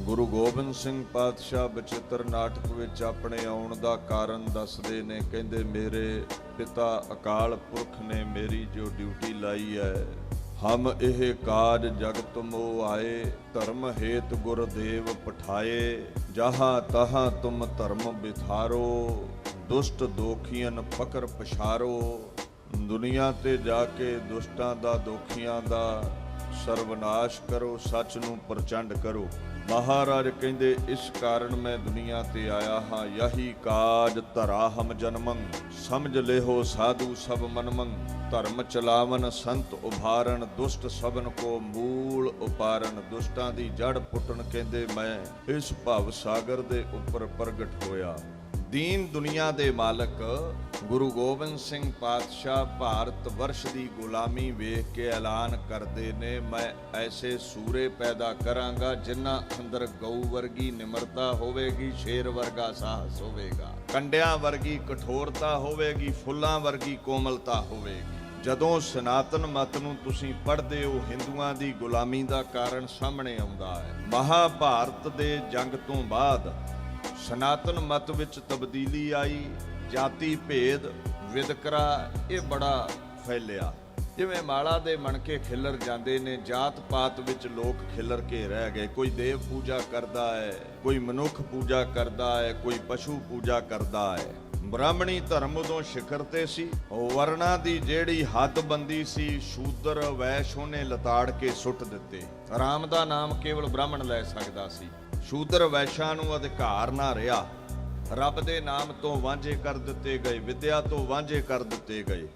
ਗੁਰੂ ਗੋਬਿੰਦ ਸਿੰਘ ਪਾਤਸ਼ਾਹ ਬਚਿੱਤਰ ਨਾਟਕ ਵਿੱਚ ਆਪਣੇ ਆਉਣ ਦਾ ਕਾਰਨ ਦੱਸਦੇ ਨੇ। ਕਹਿੰਦੇ ਮੇਰੇ ਪਿਤਾ ਅਕਾਲ ਪੁਰਖ ਨੇ ਮੇਰੀ ਜੋ ਡਿਊਟੀ ਲਾਈ ਹੈ, ਹਮ ਇਹ ਕਾਜ ਜਗਤ ਮੋ ਆਏ, ਧਰਮ ਹੇਤ ਗੁਰਦੇਵ ਪਠਾਏ, ਜਹਾਂ ਤਹਾਂ ਤੁਮ ਧਰਮ ਬਿਥਾਰੋ, ਦੁਸ਼ਟ ਦੋਖੀਆਂ ਫਕਰ ਪਛਾਰੋ। ਦੁਨੀਆ ਤੇ ਜਾ ਕੇ ਦੁਸ਼ਟਾਂ ਦਾ ਦੋਖੀਆਂ ਦਾ ਸਰਵਨਾਸ਼ ਕਰੋ, ਸੱਚ ਨੂੰ ਪ੍ਰਚੰਡ ਕਰੋ। ਮਹਾਰਾਜ ਕਹਿੰਦੇ ਇਸ ਕਾਰਨ ਮੈਂ ਦੁਨੀਆ ਤੇ ਆਇਆ ਹਾਂ, ਯਹੀ ਕਾਜ ਧਰਾ ਹਮ ਜਨਮੰ, ਸਮਝ ਲਿਹੋ ਸਾਧੂ ਸਭ ਮਨਮੰ, ਧਰਮ ਚਲਾਵਨ ਸੰਤ ਉਭਾਰਨ, ਦੁਸ਼ਟ ਸਭਨ ਕੋ ਮੂਲ ਉਪਾਰਨ। ਦੁਸ਼ਟਾਂ ਦੀ ਜੜ ਪੁੱਟਣ ਕਹਿੰਦੇ ਮੈਂ ਇਸ ਭਵ ਸਾਗਰ ਦੇ ਉੱਪਰ ਪ੍ਰਗਟ ਹੋਇਆ। ਦੀਨ ਦੁਨੀਆ ਦੇ ਮਾਲਕ ਗੁਰੂ ਗੋਬਿੰਦ ਸਿੰਘ ਪਾਤਸ਼ਾਹ ਭਾਰਤ ਵਰਸ਼ ਦੀ ਗੁਲਾਮੀ ਵੇਖ ਕੇ ਐਲਾਨ ਕਰਦੇ ਨੇ, ਮੈਂ ਐਸੇ ਸੂਰੇ ਪੈਦਾ ਕਰਾਂਗਾ ਜਿਨ੍ਹਾਂ ਅੰਦਰ ਗਊ ਵਰਗੀ ਨਿਮਰਤਾ ਹੋਵੇਗੀ, ਸ਼ੇਰ ਵਰਗਾ ਸਾਹਸ ਹੋਵੇਗਾ, ਕੰਡਿਆਂ ਵਰਗੀ ਕਠੋਰਤਾ ਹੋਵੇਗੀ, ਫੁੱਲਾਂ ਵਰਗੀ ਕੋਮਲਤਾ ਹੋਵੇਗੀ। ਜਦੋਂ ਸਨਾਤਨ ਮਤ ਨੂੰ ਤੁਸੀਂ ਪੜ੍ਹਦੇ ਹੋ, ਹਿੰਦੂਆਂ ਦੀ ਗੁਲਾਮੀ ਦਾ ਕਾਰਨ ਸਾਹਮਣੇ ਆਉਂਦਾ ਹੈ। ਮਹਾਭਾਰਤ ਦੇ ਜੰਗ ਤੋਂ ਬਾਅਦ ਸਨਾਤਨ ਮਤ ਵਿੱਚ ਤਬਦੀਲੀ ਆਈ, ਜਾਤੀ ਭੇਦ ਵਿਤਕਰਾ ਇਹ ਬੜਾ ਫੈਲਿਆ। ਜਿਵੇਂ ਮਾਲਾ ਦੇ ਮਣਕੇ ਖਿੱਲਰ ਜਾਂਦੇ ਨੇ, ਜਾਤ ਪਾਤ ਵਿੱਚ ਲੋਕ ਖਿੱਲਰ ਕੇ ਰਹਿ ਗਏ। ਕੋਈ ਦੇਵ ਪੂਜਾ ਕਰਦਾ ਹੈ, ਕੋਈ ਮਨੁੱਖ ਪੂਜਾ ਕਰਦਾ ਹੈ, ਕੋਈ ਪਸ਼ੂ ਪੂਜਾ ਕਰਦਾ ਹੈ। ਬ੍ਰਾਹਮਣੀ ਧਰਮ ਉਦੋਂ ਸਿਖਰ ਤੇ ਸੀ, ਵਰਨਾਂ ਦੀ ਜਿਹੜੀ ਹੱਦਬੰਦੀ ਸੀ ਸ਼ੂਦਰ ਵੈਸ਼ ਉਹਨੇ ਲਤਾੜ ਕੇ ਸੁੱਟ ਦਿੱਤੇ। ਰਾਮ ਦਾ ਨਾਮ ਕੇਵਲ ਬ੍ਰਾਹਮਣ ਲੈ ਸਕਦਾ ਸੀ, ਸ਼ੂਦਰ ਵੈਸ਼ਾਂ ਨੂੰ ਅਧਿਕਾਰ ਨਾ ਰਿਹਾ। ਰੱਬ ਦੇ ਨਾਮ ਤੋਂ ਵਾਂਝੇ ਕਰ ਦਿੱਤੇ ਗਏ, ਵਿਦਿਆ ਤੋਂ ਵਾਂਝੇ ਕਰ ਦਿੱਤੇ ਗਏ।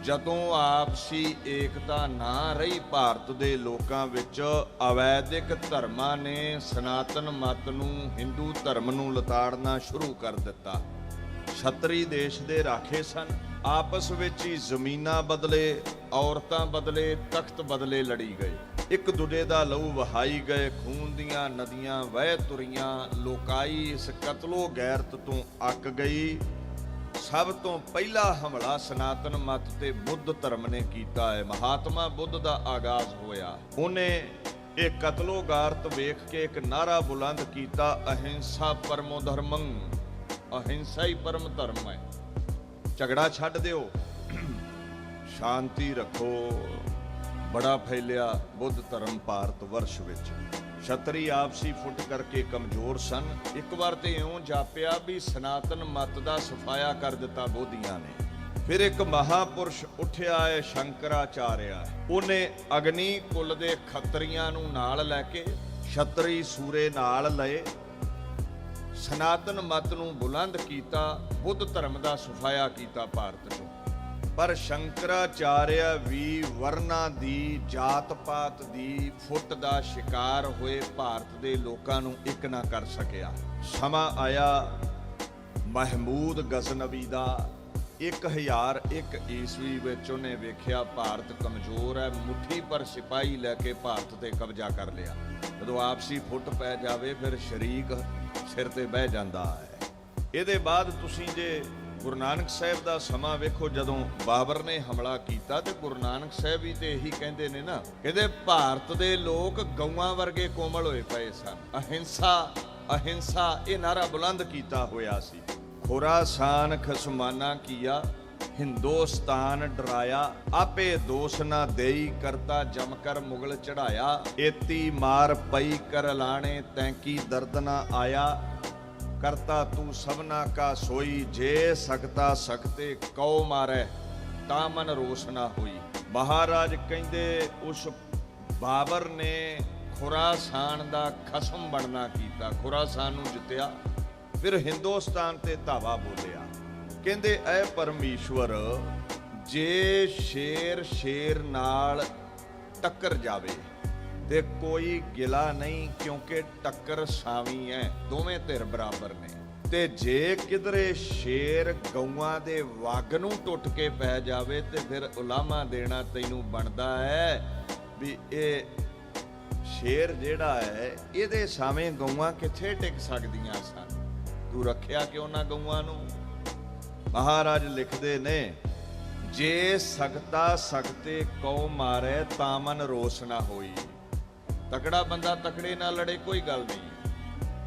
ਜਦੋਂ ਆਪਸੀ ਏਕਤਾ ਨਾ ਰਹੀ ਭਾਰਤ ਦੇ ਲੋਕਾਂ ਵਿੱਚ, ਅਵੈਦਿਕ ਧਰਮਾਂ ਨੇ ਸਨਾਤਨ ਮਤ ਨੂੰ, ਹਿੰਦੂ ਧਰਮ ਨੂੰ ਲਤਾੜਨਾ ਸ਼ੁਰੂ ਕਰ ਦਿੱਤਾ। ਛਤਰੀ ਦੇਸ਼ ਦੇ ਰਾਖੇ ਸਨ, ਆਪਸ ਵਿੱਚ ਹੀ ਜ਼ਮੀਨਾਂ ਬਦਲੇ, ਔਰਤਾਂ ਬਦਲੇ, ਤਖਤ ਬਦਲੇ ਲੜੀ ਗਏ, ਇੱਕ ਦੂਜੇ ਦਾ ਲਹੂ ਵਹਾਈ ਗਏ, ਖੂਨ ਦੀਆਂ ਨਦੀਆਂ ਵਹਿ ਤੁਰੀਆਂ। ਲੋਕਾਈ ਇਸ ਕਤਲੋ ਗੈਰਤ ਤੋਂ ਅੱਕ ਗਈ। ਸਭ ਤੋਂ ਪਹਿਲਾ ਹਮਲਾ ਸਨਾਤਨ ਮਤ ਤੇ ਬੁੱਧ ਧਰਮ ਨੇ ਕੀਤਾ ਹੈ। ਮਹਾਤਮਾ ਬੁੱਧ ਦਾ ਆਗਾਜ਼ ਹੋਇਆ। ਉਹਨੇ ਇਹ ਕਤਲੋ ਗਾਰਤ ਵੇਖ ਕੇ ਇੱਕ ਨਾਰਾ ਬੁਲੰਦ ਕੀਤਾ, ਅਹਿੰਸਾ ਪਰਮੋ ਧਰਮੰ, ਅਹਿੰਸਾ ਹੀ ਪਰਮ ਧਰਮ ਹੈ। ਝਗੜਾ ਛੱਡ ਦਿਓ, ਸ਼ਾਂਤੀ ਰੱਖੋ। ਬੜਾ ਫੈਲਿਆ ਬੁੱਧ ਧਰਮ ਭਾਰਤ ਵਰਸ਼ ਵਿੱਚ। ਛਤਰੀ ਆਪਸੀ ਫੁੱਟ ਕਰਕੇ ਕਮਜ਼ੋਰ ਸਨ। ਇੱਕ ਵਾਰ ਤੇ ਇਉਂ ਜਾਪਿਆ ਵੀ ਸਨਾਤਨ ਮਤ ਦਾ ਸਫਾਇਆ ਕਰ ਦਿੱਤਾ ਬੋਧੀਆਂ ਨੇ। ਫਿਰ ਇੱਕ ਮਹਾਪੁਰਸ਼ ਉੱਠਿਆ ਹੈ, ਸ਼ੰਕਰਾਚਾਰਿਆ। ਉਹਨੇ ਅਗਨੀ ਕੁਲ ਦੇ ਖੱਤਰੀਆਂ ਨੂੰ ਨਾਲ ਲੈ ਕੇ, ਛਤਰੀ ਸੂਰੇ ਨਾਲ ਲਏ, ਸਨਾਤਨ ਮਤ ਨੂੰ ਬੁਲੰਦ ਕੀਤਾ, ਬੁੱਧ ਧਰਮ ਦਾ ਸਫਾਇਆ ਕੀਤਾ ਭਾਰਤ ਚੋਂ। ਪਰ ਸ਼ੰਕਰਾਚਾਰਿਆ ਵੀ ਵਰਨਾਂ ਦੀ, ਜਾਤ ਪਾਤ ਦੀ ਫੁੱਟ ਦਾ ਸ਼ਿਕਾਰ ਹੋਏ ਭਾਰਤ ਦੇ ਲੋਕਾਂ ਨੂੰ ਇੱਕ ਨਾ ਕਰ ਸਕਿਆ। ਸਮਾਂ ਆਇਆ ਮਹਿਮੂਦ ਗਜ਼ਨਵੀ ਦਾ, 1001 ਈਸਵੀ ਵਿੱਚ ਉਹਨੇ ਵੇਖਿਆ ਭਾਰਤ ਕਮਜ਼ੋਰ ਹੈ, ਮੁੱਠੀ ਪਰ ਸਿਪਾਹੀ ਲੈ ਕੇ ਭਾਰਤ ਤੇ ਕਬਜ਼ਾ ਕਰ ਲਿਆ। ਜਦੋਂ ਆਪਸੀ ਫੁੱਟ ਪੈ ਜਾਵੇ ਫਿਰ ਸ਼ਰੀਕ ਸਿਰ ਤੇ ਬਹਿ ਜਾਂਦਾ ਹੈ। ਇਹਦੇ ਬਾਅਦ ਤੁਸੀਂ ਜੇ ਗੁਰੂ ਨਾਨਕ ਸਾਹਿਬ ਦਾ ਸਮਾਂ ਵੇਖੋ, ਜਦੋਂ ਬਾਬਰ ਨੇ ਹਮਲਾ ਕੀਤਾ ਤੇ ਗੁਰੂ ਨਾਨਕ ਸਾਹਿਬ ਵੀ ਤੇ ਇਹੀ ਕਹਿੰਦੇ ਨੇ ਨਾ, ਕਹਿੰਦੇ ਭਾਰਤ ਦੇ ਲੋਕ ਗਊਆਂ ਵਰਗੇ ਕੋਮਲ ਹੋਏ ਪਏ ਸਨ। ਅਹਿੰਸਾ ਅਹਿੰਸਾ ਇਹ ਨਾਰਾ ਬੁਲੰਦ ਕੀਤਾ ਹੋਇਆ ਸੀ। ਖੁਰਾਸਾਨ ਖਸਮਾਨਾ ਕੀਆ, ਹਿੰਦੁਸਤਾਨ ਡਰਾਇਆ, ਆਪੇ ਦੋਸ਼ ਨਾ ਦੇਈ, ਕਰਤਾ ਜਮ ਕਰ ਮੁਗਲ ਚੜਾਇਆ, ਏਤੀ ਮਾਰ ਪਈ ਕਰ ਲਾਣੇ, ਤੈਂਕੀ ਦਰਦ ਨਾ ਆਇਆ, ਕਰਤਾ ਤੂੰ ਸਭਨਾ ਕਾ ਸੋਈ, ਜੇ ਸਕਤਾ ਸਕਤੇ ਕਉ ਮਾਰੈ, ਤਾਂ ਮਨ ਰੋਸ ਨਾ ਹੋਈ। ਮਹਾਰਾਜ ਕਹਿੰਦੇ ਉਸ ਬਾਬਰ ਨੇ ਖੁਰਾਸਾਨ ਦਾ ਖਸਮ ਬਣਨਾ ਕੀਤਾ, ਖੁਰਾਸਾਨ ਨੂੰ ਜਿੱਤਿਆ, ਫਿਰ ਹਿੰਦੁਸਤਾਨ ਤੇ ਧਾਵਾ ਬੋਲਿਆ। ਕਹਿੰਦੇ ਐ ਪਰਮੇਸ਼ਵਰ, ਜੇ ਸ਼ੇਰ ਸ਼ੇਰ ਨਾਲ ਟੱਕਰ ਜਾਵੇ ਤੇ ਕੋਈ ਗਿਲਾ ਨਹੀਂ, ਕਿਉਂਕਿ ਟੱਕਰ ਸਾਵੀਂ ਹੈ, ਦੋਵੇਂ ਧਿਰ ਬਰਾਬਰ ਨੇ। ਤੇ ਜੇ ਕਿਧਰੇ ਸ਼ੇਰ ਗਊਆਂ ਦੇ ਵੱਗ ਨੂੰ ਟੁੱਟ ਕੇ ਪੈ ਜਾਵੇ ਤੇ ਫਿਰ ਉਲਾਮਾ ਦੇਣਾ ਤੈਨੂੰ ਬਣਦਾ ਹੈ ਵੀ ਇਹ ਸ਼ੇਰ ਜਿਹੜਾ ਹੈ ਇਹਦੇ ਸਾਵੇਂ ਗਊਆਂ ਕਿੱਥੇ ਟਿਕ ਸਕਦੀਆਂ ਸਨ, ਤੂੰ ਰੱਖਿਆ ਕਿਉਂ ਨਾ ਗਊਆਂ ਨੂੰ। ਮਹਾਰਾਜ ਲਿਖਦੇ ਨੇ, ਜੇ ਸਕਤਾ ਸਕਤੇ ਕਉ ਮਾਰੇ, ਤਾਂ ਮਨ ਰੋਸ ਨਾ ਹੋਈ। ਤਕੜਾ ਬੰਦਾ ਤਕੜੇ ਨਾਲ ਲੜੇ, ਕੋਈ ਗੱਲ ਨਹੀਂ।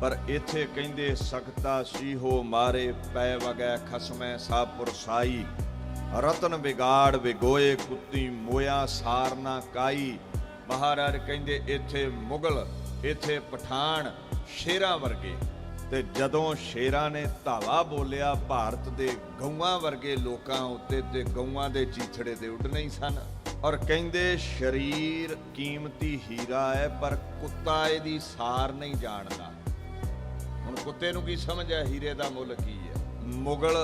ਪਰ ਇੱਥੇ ਕਹਿੰਦੇ ਸਕਤਾ ਸੀਹੋ ਮਾਰੇ ਪੈ ਵਗੈ ਖਸਮੈ ਸਾਪੁਰ ਸਾਈ, ਰਤਨ ਵਿਗਾੜ ਵਿਗੋਏ ਕੁੱਤੀ ਮੋਇਆ ਸਾਰ ਨਾ ਕਾਈ। ਮਹਾਰਾਜ ਕਹਿੰਦੇ ਇੱਥੇ ਮੁਗਲ, ਇੱਥੇ ਪਠਾਨ ਸ਼ੇਰਾਂ ਵਰਗੇ, ਤੇ ਜਦੋਂ ਸ਼ੇਰਾਂ ਨੇ ਧਾਵਾ ਬੋਲਿਆ ਭਾਰਤ ਦੇ ਗਊਆਂ ਵਰਗੇ ਲੋਕਾਂ ਉੱਤੇ, ਤੇ ਗਊਆਂ ਦੇ ਚੀਥੜੇ ਤੇ ਉੱਡਣੇ ਹੀ ਸਨ। ਔਰ ਕਹਿੰਦੇ ਸ਼ਰੀਰ ਕੀਮਤੀ ਹੀਰਾ ਹੈ, ਪਰ ਕੁੱਤਾ ਇਹਦੀ ਸਾਰ ਨਹੀਂ ਜਾਣਦਾ। ਹੁਣ ਕੁੱਤੇ ਨੂੰ ਕੀ ਸਮਝ ਹੈ ਹੀਰੇ ਦਾ ਮੁੱਲ ਕੀ ਹੈ? ਮੁਗਲ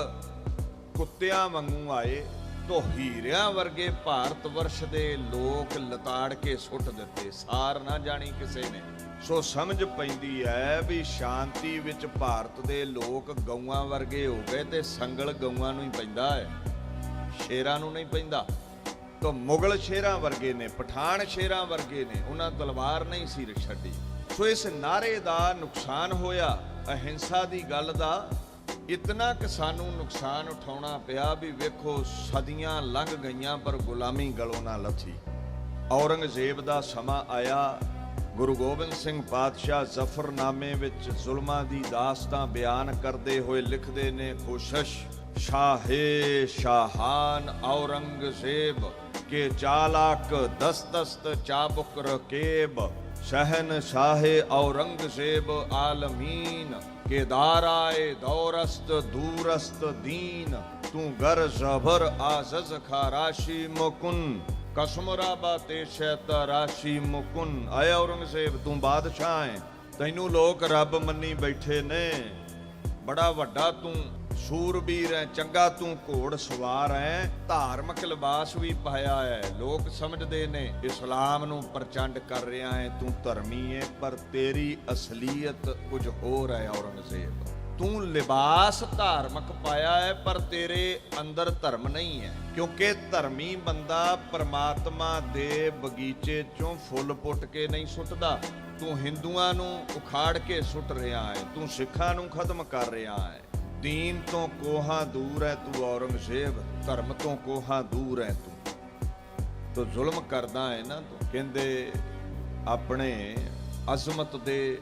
ਕੁੱਤਿਆਂ ਵਾਂਗੂ ਆਏ ਤੋ ਹੀਰਿਆਂ ਵਰਗੇ ਭਾਰਤ ਵਰਸ਼ ਦੇ ਲੋਕ ਲਤਾੜ ਕੇ ਸੁੱਟ ਦਿੱਤੇ, ਸਾਰ ਨਾ ਜਾਣੀ ਕਿਸੇ ਨੇ। ਸੋ ਸਮਝ ਪੈਂਦੀ ਹੈ ਵੀ ਸ਼ਾਂਤੀ ਵਿੱਚ ਭਾਰਤ ਦੇ ਲੋਕ ਗਊਆਂ ਵਰਗੇ ਹੋ ਗਏ, ਤੇ ਸੰਗਲ ਗਊਆਂ ਨੂੰ ਹੀ ਪੈਂਦਾ ਹੈ, ਸ਼ੇਰਾਂ ਨੂੰ ਨਹੀਂ ਪੈਂਦਾ। ਤੋ ਮੁਗਲ ਸ਼ੇਰਾਂ ਵਰਗੇ ਨੇ, ਪਠਾਨ ਸ਼ੇਰਾਂ ਵਰਗੇ ਨੇ, ਉਹਨਾਂ ਤਲਵਾਰ ਨਹੀਂ ਸੀ ਛੱਡੀ। ਸੋ ਇਸ ਨਾਰੇ ਦਾ ਨੁਕਸਾਨ ਹੋਇਆ, ਅਹਿੰਸਾ ਦੀ ਗੱਲ ਦਾ ਇਤਨਾ ਕਿ ਸਾਨੂੰ ਨੁਕਸਾਨ ਉਠਾਉਣਾ ਪਿਆ ਵੀ ਵੇਖੋ ਸਦੀਆਂ ਲੰਘ ਗਈਆਂ ਪਰ ਗੁਲਾਮੀ ਗਲੋਂ ਨਾ ਲੱਥੀ। ਔਰੰਗਜ਼ੇਬ ਦਾ ਸਮਾਂ ਆਇਆ, ਗੁਰੂ ਗੋਬਿੰਦ ਸਿੰਘ ਪਾਤਸ਼ਾਹ ਜ਼ਫਰਨਾਮੇ ਵਿੱਚ ਜ਼ੁਲਮਾਂ ਦੀ ਦਾਸਤਾਂ ਬਿਆਨ ਕਰਦੇ ਹੋਏ ਲਿਖਦੇ ਨੇ, ਕੋਸ਼ਿਸ਼ ਸ਼ਾਹੇ ਸ਼ਾਹਾਨ ਔਰੰਗਜ਼ੇਬ ਕੇ ਚਾਲਾਕ ਦਸਤਸਤ ਚਾਬੁਕ ਰਕੇਬ, ਸ਼ਹਿਨ ਸ਼ਾਹੇ ਔਰੰਗਜ਼ੇਬ ਆਲਮੀਨ ਕੇ ਦਾਰਾਏ ਦੌਰਸਤ ਦੂਰਸਤ ਦੀਨ, ਤੂੰ ਗਰ ਜ਼ਬਰ ਆਜ਼ਜ਼ ਖਾਰਾਸ਼ੀ ਮੁਕੁਨ ਕਸਮਰਾਬਾ ਤੇ ਸ਼ੈਤਾ ਰਾਸ਼ੀ ਮੁਕੁਨ। ਆਏ ਔਰੰਗਜ਼ੇਬ ਤੂੰ ਬਾਦਸ਼ਾਹ ਹੈ, ਤੈਨੂੰ ਲੋਕ ਰੱਬ ਮੰਨੀ ਬੈਠੇ ਨੇ, ਬੜਾ ਵੱਡਾ ਤੂੰ ਸੂਰਬੀਰ ਹੈ, ਚੰਗਾ ਤੂੰ ਘੋੜ ਸਵਾਰ ਹੈ, ਧਾਰਮਿਕ ਲਿਬਾਸ ਵੀ ਪਾਇਆ ਹੈ, ਲੋਕ ਸਮਝਦੇ ਨੇ ਇਸਲਾਮ ਨੂੰ ਪ੍ਰਚੰਡ ਕਰ ਰਿਹਾ ਹੈ, ਤੂੰ ਧਰਮੀ ਹੈ, ਪਰ ਤੇਰੀ ਅਸਲੀਅਤ ਕੁਝ ਹੋਰ ਹੈ ਔਰੰਗਜ਼ੇਬ। ਤੂੰ ਲਿਬਾਸ ਧਾਰਮਿਕ ਪਾਇਆ ਹੈ ਪਰ ਤੇਰੇ ਅੰਦਰ ਧਰਮ ਨਹੀਂ ਹੈ, ਕਿਉਂਕਿ ਧਰਮੀ ਬੰਦਾ ਪਰਮਾਤਮਾ ਦੇ ਬਗੀਚੇ ਚੋਂ ਫੁੱਲ ਪੁੱਟ ਕੇ ਨਹੀਂ ਸੁੱਟਦਾ। ਤੂੰ ਹਿੰਦੂਆਂ ਨੂੰ ਉਖਾੜ ਕੇ ਸੁੱਟ ਰਿਹਾ ਹੈ, ਤੂੰ ਸਿੱਖਾਂ ਨੂੰ ਖਤਮ ਕਰ ਰਿਹਾ ਹੈ। ਦੀਨ ਤੋਂ ਕੋਹਾਂ ਦੂਰ ਹੈ ਤੂੰ ਔਰੰਗਜ਼ੇਬ, ਧਰਮ ਤੋਂ ਕੋਹਾਂ ਦੂਰ ਹੈ ਤੂੰ ਜ਼ੁਲਮ ਕਰਦਾ ਹੈ ਨਾ ਤੂੰ। ਕਹਿੰਦੇ ਆਪਣੇ ਅਜ਼ਮਤ ਦੇ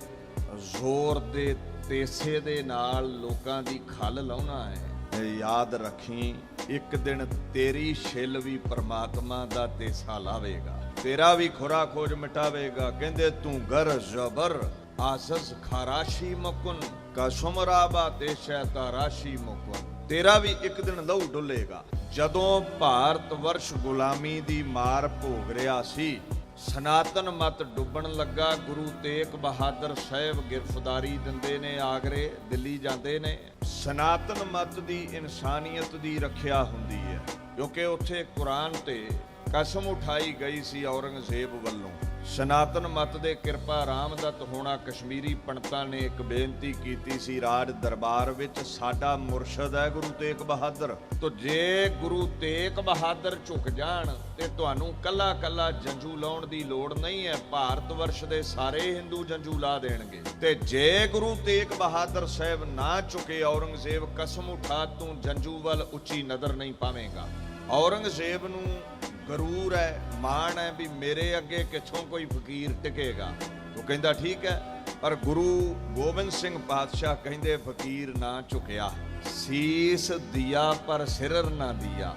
ਜ਼ੋਰ ਦੇ ਤੇਸੇ ਦੇ ਨਾਲ ਲੋਕਾਂ ਦੀ ਖੱਲ ਲਾਉਣਾ ਹੈ। ਯਾਦ ਰੱਖੀ, ਇੱਕ ਦਿਨ ਤੇਰੀ ਛਿੱਲ ਵੀ ਪਰਮਾਤਮਾ ਦਾ ਤੇਸਾ ਲਾਵੇਗਾ, ਤੇਰਾ ਵੀ ਖੁਰਾ ਖੋਜ ਮਿਟਾਵੇਗਾ। ਕਹਿੰਦੇ ਤੂੰ ਗਰ ਜ਼ਬਰ ਆਜ਼ਜ਼ ਖਾਰਾਸ਼ੀ ਮੁਕੁਨ ਕਸਮਰਾਬਾ ਤੇ ਸ਼ੈਤਾ ਰਾਸ਼ੀ ਮੁਕੁਨ, ਤੇਰਾ ਵੀ ਇੱਕ ਦਿਨ ਲਹੂ ਡੁੱਲੇਗਾ। ਜਦੋਂ ਭਾਰਤ ਵਰਸ਼ ਗੁਲਾਮੀ ਦੀ ਮਾਰ ਭੋਗ ਰਿਹਾ ਸੀ, ਸਨਾਤਨ ਮਤ ਡੁੱਬਣ ਲੱਗਾ, ਗੁਰੂ ਤੇਗ ਬਹਾਦਰ ਸਾਹਿਬ ਗ੍ਰਿਫਤਾਰੀ ਦਿੰਦੇ ਨੇ, ਆਗਰੇ ਦਿੱਲੀ ਜਾਂਦੇ ਨੇ। ਸਨਾਤਨ ਮਤ ਦੀ ਇਨਸਾਨੀਅਤ ਦੀ ਰੱਖਿਆ ਹੁੰਦੀ ਹੈ, ਕਿਉਂਕਿ ਉੱਥੇ ਕੁਰਾਨ ਤੇ ਕਸਮ ਉਠਾਈ ਗਈ ਸੀ ਔਰੰਗਜ਼ੇਬ ਵੱਲੋਂ। ਸਨਾਤਨ ਮਤ ਦੇ ਕਿਰਪਾ ਰਾਮਦੱਤ ਹੋਣਾ ਕਸ਼ਮੀਰੀ ਪੰਡਤਾਂ ਨੇ ਇੱਕ ਬੇਨਤੀ ਕੀਤੀ ਸੀ ਰਾਜ ਦਰਬਾਰ ਵਿੱਚ, ਸਾਡਾ ਮੁਰਸ਼ਦ ਹੈ ਗੁਰੂ ਤੇਗ ਬਹਾਦਰ, ਤੋ ਜੇ ਗੁਰੂ ਤੇਗ ਬਹਾਦਰ ਝੁਕ ਜਾਣ ਤੇ ਤੁਹਾਨੂੰ ਕੱਲਾ ਕੱਲਾ ਜੰਜੂ ਲਾਉਣ ਦੀ ਲੋੜ ਨਹੀਂ ਹੈ, ਭਾਰਤ ਵਰਸ਼ ਦੇ ਸਾਰੇ ਹਿੰਦੂ ਜੰਜੂ ਲਾ ਦੇਣਗੇ। ਤੇ ਜੇ ਗੁਰੂ ਤੇਗ ਬਹਾਦਰ ਸਾਹਿਬ ਨਾ ਝੁਕੇ, ਔਰੰਗਜ਼ੇਬ ਕਸਮ ਉਠਾ ਤੂੰ ਜੰਜੂ ਵੱਲ ਉੱਚੀ ਨਜ਼ਰ ਨਹੀਂ ਪਾਵੇਂਗਾ। ਔਰੰਗਜ਼ੇਬ ਨੂੰ ਗਰੂਰ ਹੈ, ਮਾਣ ਹੈ ਵੀ ਮੇਰੇ ਅੱਗੇ ਕਿੱਥੋਂ ਕੋਈ ਫਕੀਰ ਟਿਕੇਗਾ। ਉਹ ਕਹਿੰਦਾ ਠੀਕ ਹੈ, ਪਰ ਗੁਰੂ ਗੋਬਿੰਦ ਸਿੰਘ ਪਾਤਸ਼ਾਹ ਕਹਿੰਦੇ ਫਕੀਰ ਨਾ ਝੁਕਿਆ, ਸੀਸ ਦਿਆ ਪਰ ਸਿਰਰ ਨਾ ਦਿਆ,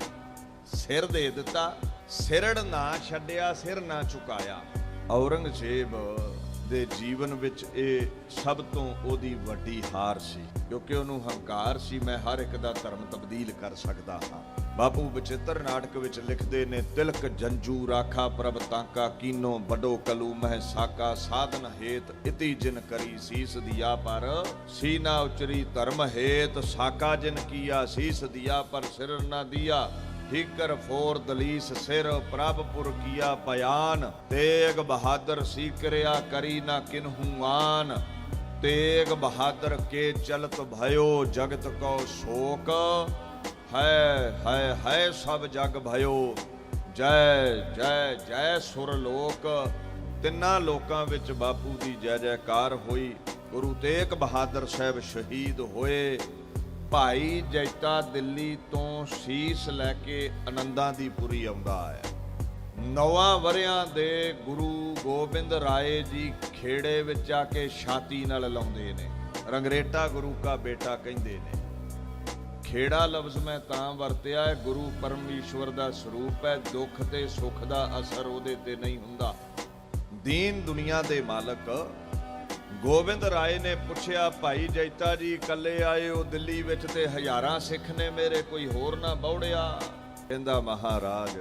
ਸਿਰ ਦੇ ਦਿੱਤਾ, ਸਿਰੜ ਨਾ ਛੱਡਿਆ, ਸਿਰ ਨਾ ਝੁਕਾਇਆ। ਔਰੰਗਜ਼ੇਬ ਦੇ ਜੀਵਨ ਵਿੱਚ ਇਹ ਸਭ ਤੋਂ ਉਹਦੀ ਵੱਡੀ ਹਾਰ ਸੀ, ਕਿਉਂਕਿ ਉਹਨੂੰ ਹੰਕਾਰ ਸੀ ਮੈਂ ਹਰ ਇੱਕ ਦਾ ਧਰਮ ਤਬਦੀਲ ਕਰ ਸਕਦਾ ਹਾਂ। ਬਾਪੂ ਬਚਿੱਤਰ ਨਾਟਕ ਵਿੱਚ ਲਿਖਦੇ ਨੇ, ਤਿਲਕ ਜੰਜੂ ਰਾਖਾ ਪ੍ਰਭ ਤਾਂਕਾ ਕੀਨੋ ਵੱਡੋ ਕਲੂ ਮਹਿ ਸਾਕਾ, ਸਾਧਨ ਹੇਤ ਇਤੀ ਜਿਨ ਕਰੀ ਸੀਸ ਦਿਆ ਪਰ ਸੀਨਾ ਉਚਰੀ ਧਰਮ ਹੇਤ, ਸਾਕਾ ਜਿਨ ਕੀਆ ਸੀਸ ਦਿਆ ਪਰ ਸਿਰ ਨਾ ਦਿਆ, ਠੀਕਰ ਫੋਰ ਦਲੀਸ ਸਿਰ ਪ੍ਰਭਪੁਰ ਕੀਆ ਬਿਆਨ, ਤੇਗ ਬਹਾਦਰ ਸੀਕਰਿਆ ਕਰੀ ਨਾ ਕਿਨਹੂ ਆਨ, ਤੇਗ ਬਹਾਦਰ ਕੇ ਚਲਤ भयो ਜਗਤ ਕੋ ਸ਼ੋਕ, ਹੈ ਸਭ ਜਗ भयो ਜੈ ਜੈ ਜੈ ਸੁਰ ਲੋਕ। ਤਿੰਨਾਂ ਲੋਕਾਂ ਵਿੱਚ ਬਾਪੂ ਦੀ ਜੈ ਜੈਕਾਰ ਹੋਈ। ਗੁਰੂ ਤੇਗ ਬਹਾਦਰ ਸਾਹਿਬ ਸ਼ਹੀਦ ਹੋਏ। ਭਾਈ ਜੈਤਾ ਦਿੱਲੀ ਤੋਂ ਸੀਸ ਲੈ ਕੇ ਆਨੰਦਾਂ ਦੀ ਪੁਰੀ ਆਉਂਦਾ ਹੈ। 9 ਵਰਿਆਂ ਦੇ ਗੁਰੂ ਗੋਬਿੰਦ ਰਾਏ ਜੀ ਖੇੜੇ ਵਿੱਚ ਆ ਕੇ ਛਾਤੀ ਨਾਲ ਲਾਉਂਦੇ ਨੇ। ਰੰਗਰੇਟਾ ਗੁਰੂ ਕਾ ਬੇਟਾ ਕਹਿੰਦੇ ਨੇ। ਖੇੜਾ ਲਫ਼ਜ਼ ਮੈਂ ਤਾਂ ਵਰਤਿਆ ਹੈ, ਗੁਰੂ ਪਰਮੇਸ਼ਵਰ ਦਾ ਸਰੂਪ ਹੈ। ਦੁੱਖ ਤੇ ਸੁੱਖ ਦਾ ਅਸਰ ਉਹਦੇ ਤੇ ਨਹੀਂ ਹੁੰਦਾ। ਦੀਨ ਦੁਨੀਆ ਦੇ ਮਾਲਕ ਗੋਬਿੰਦ ਰਾਏ ਨੇ ਪੁੱਛਿਆ, ਭਾਈ ਜੈਤਾ ਜੀ ਇਕੱਲੇ ਆਏ ਹੋ ਦਿੱਲੀ ਵਿੱਚ ਤੇ ਹਜ਼ਾਰਾਂ ਸਿੱਖ ਨੇ ਮੇਰੇ, ਕੋਈ ਹੋਰ ਨਾ ਬੌੜਿਆ? ਕਹਿੰਦਾ ਮਹਾਰਾਜ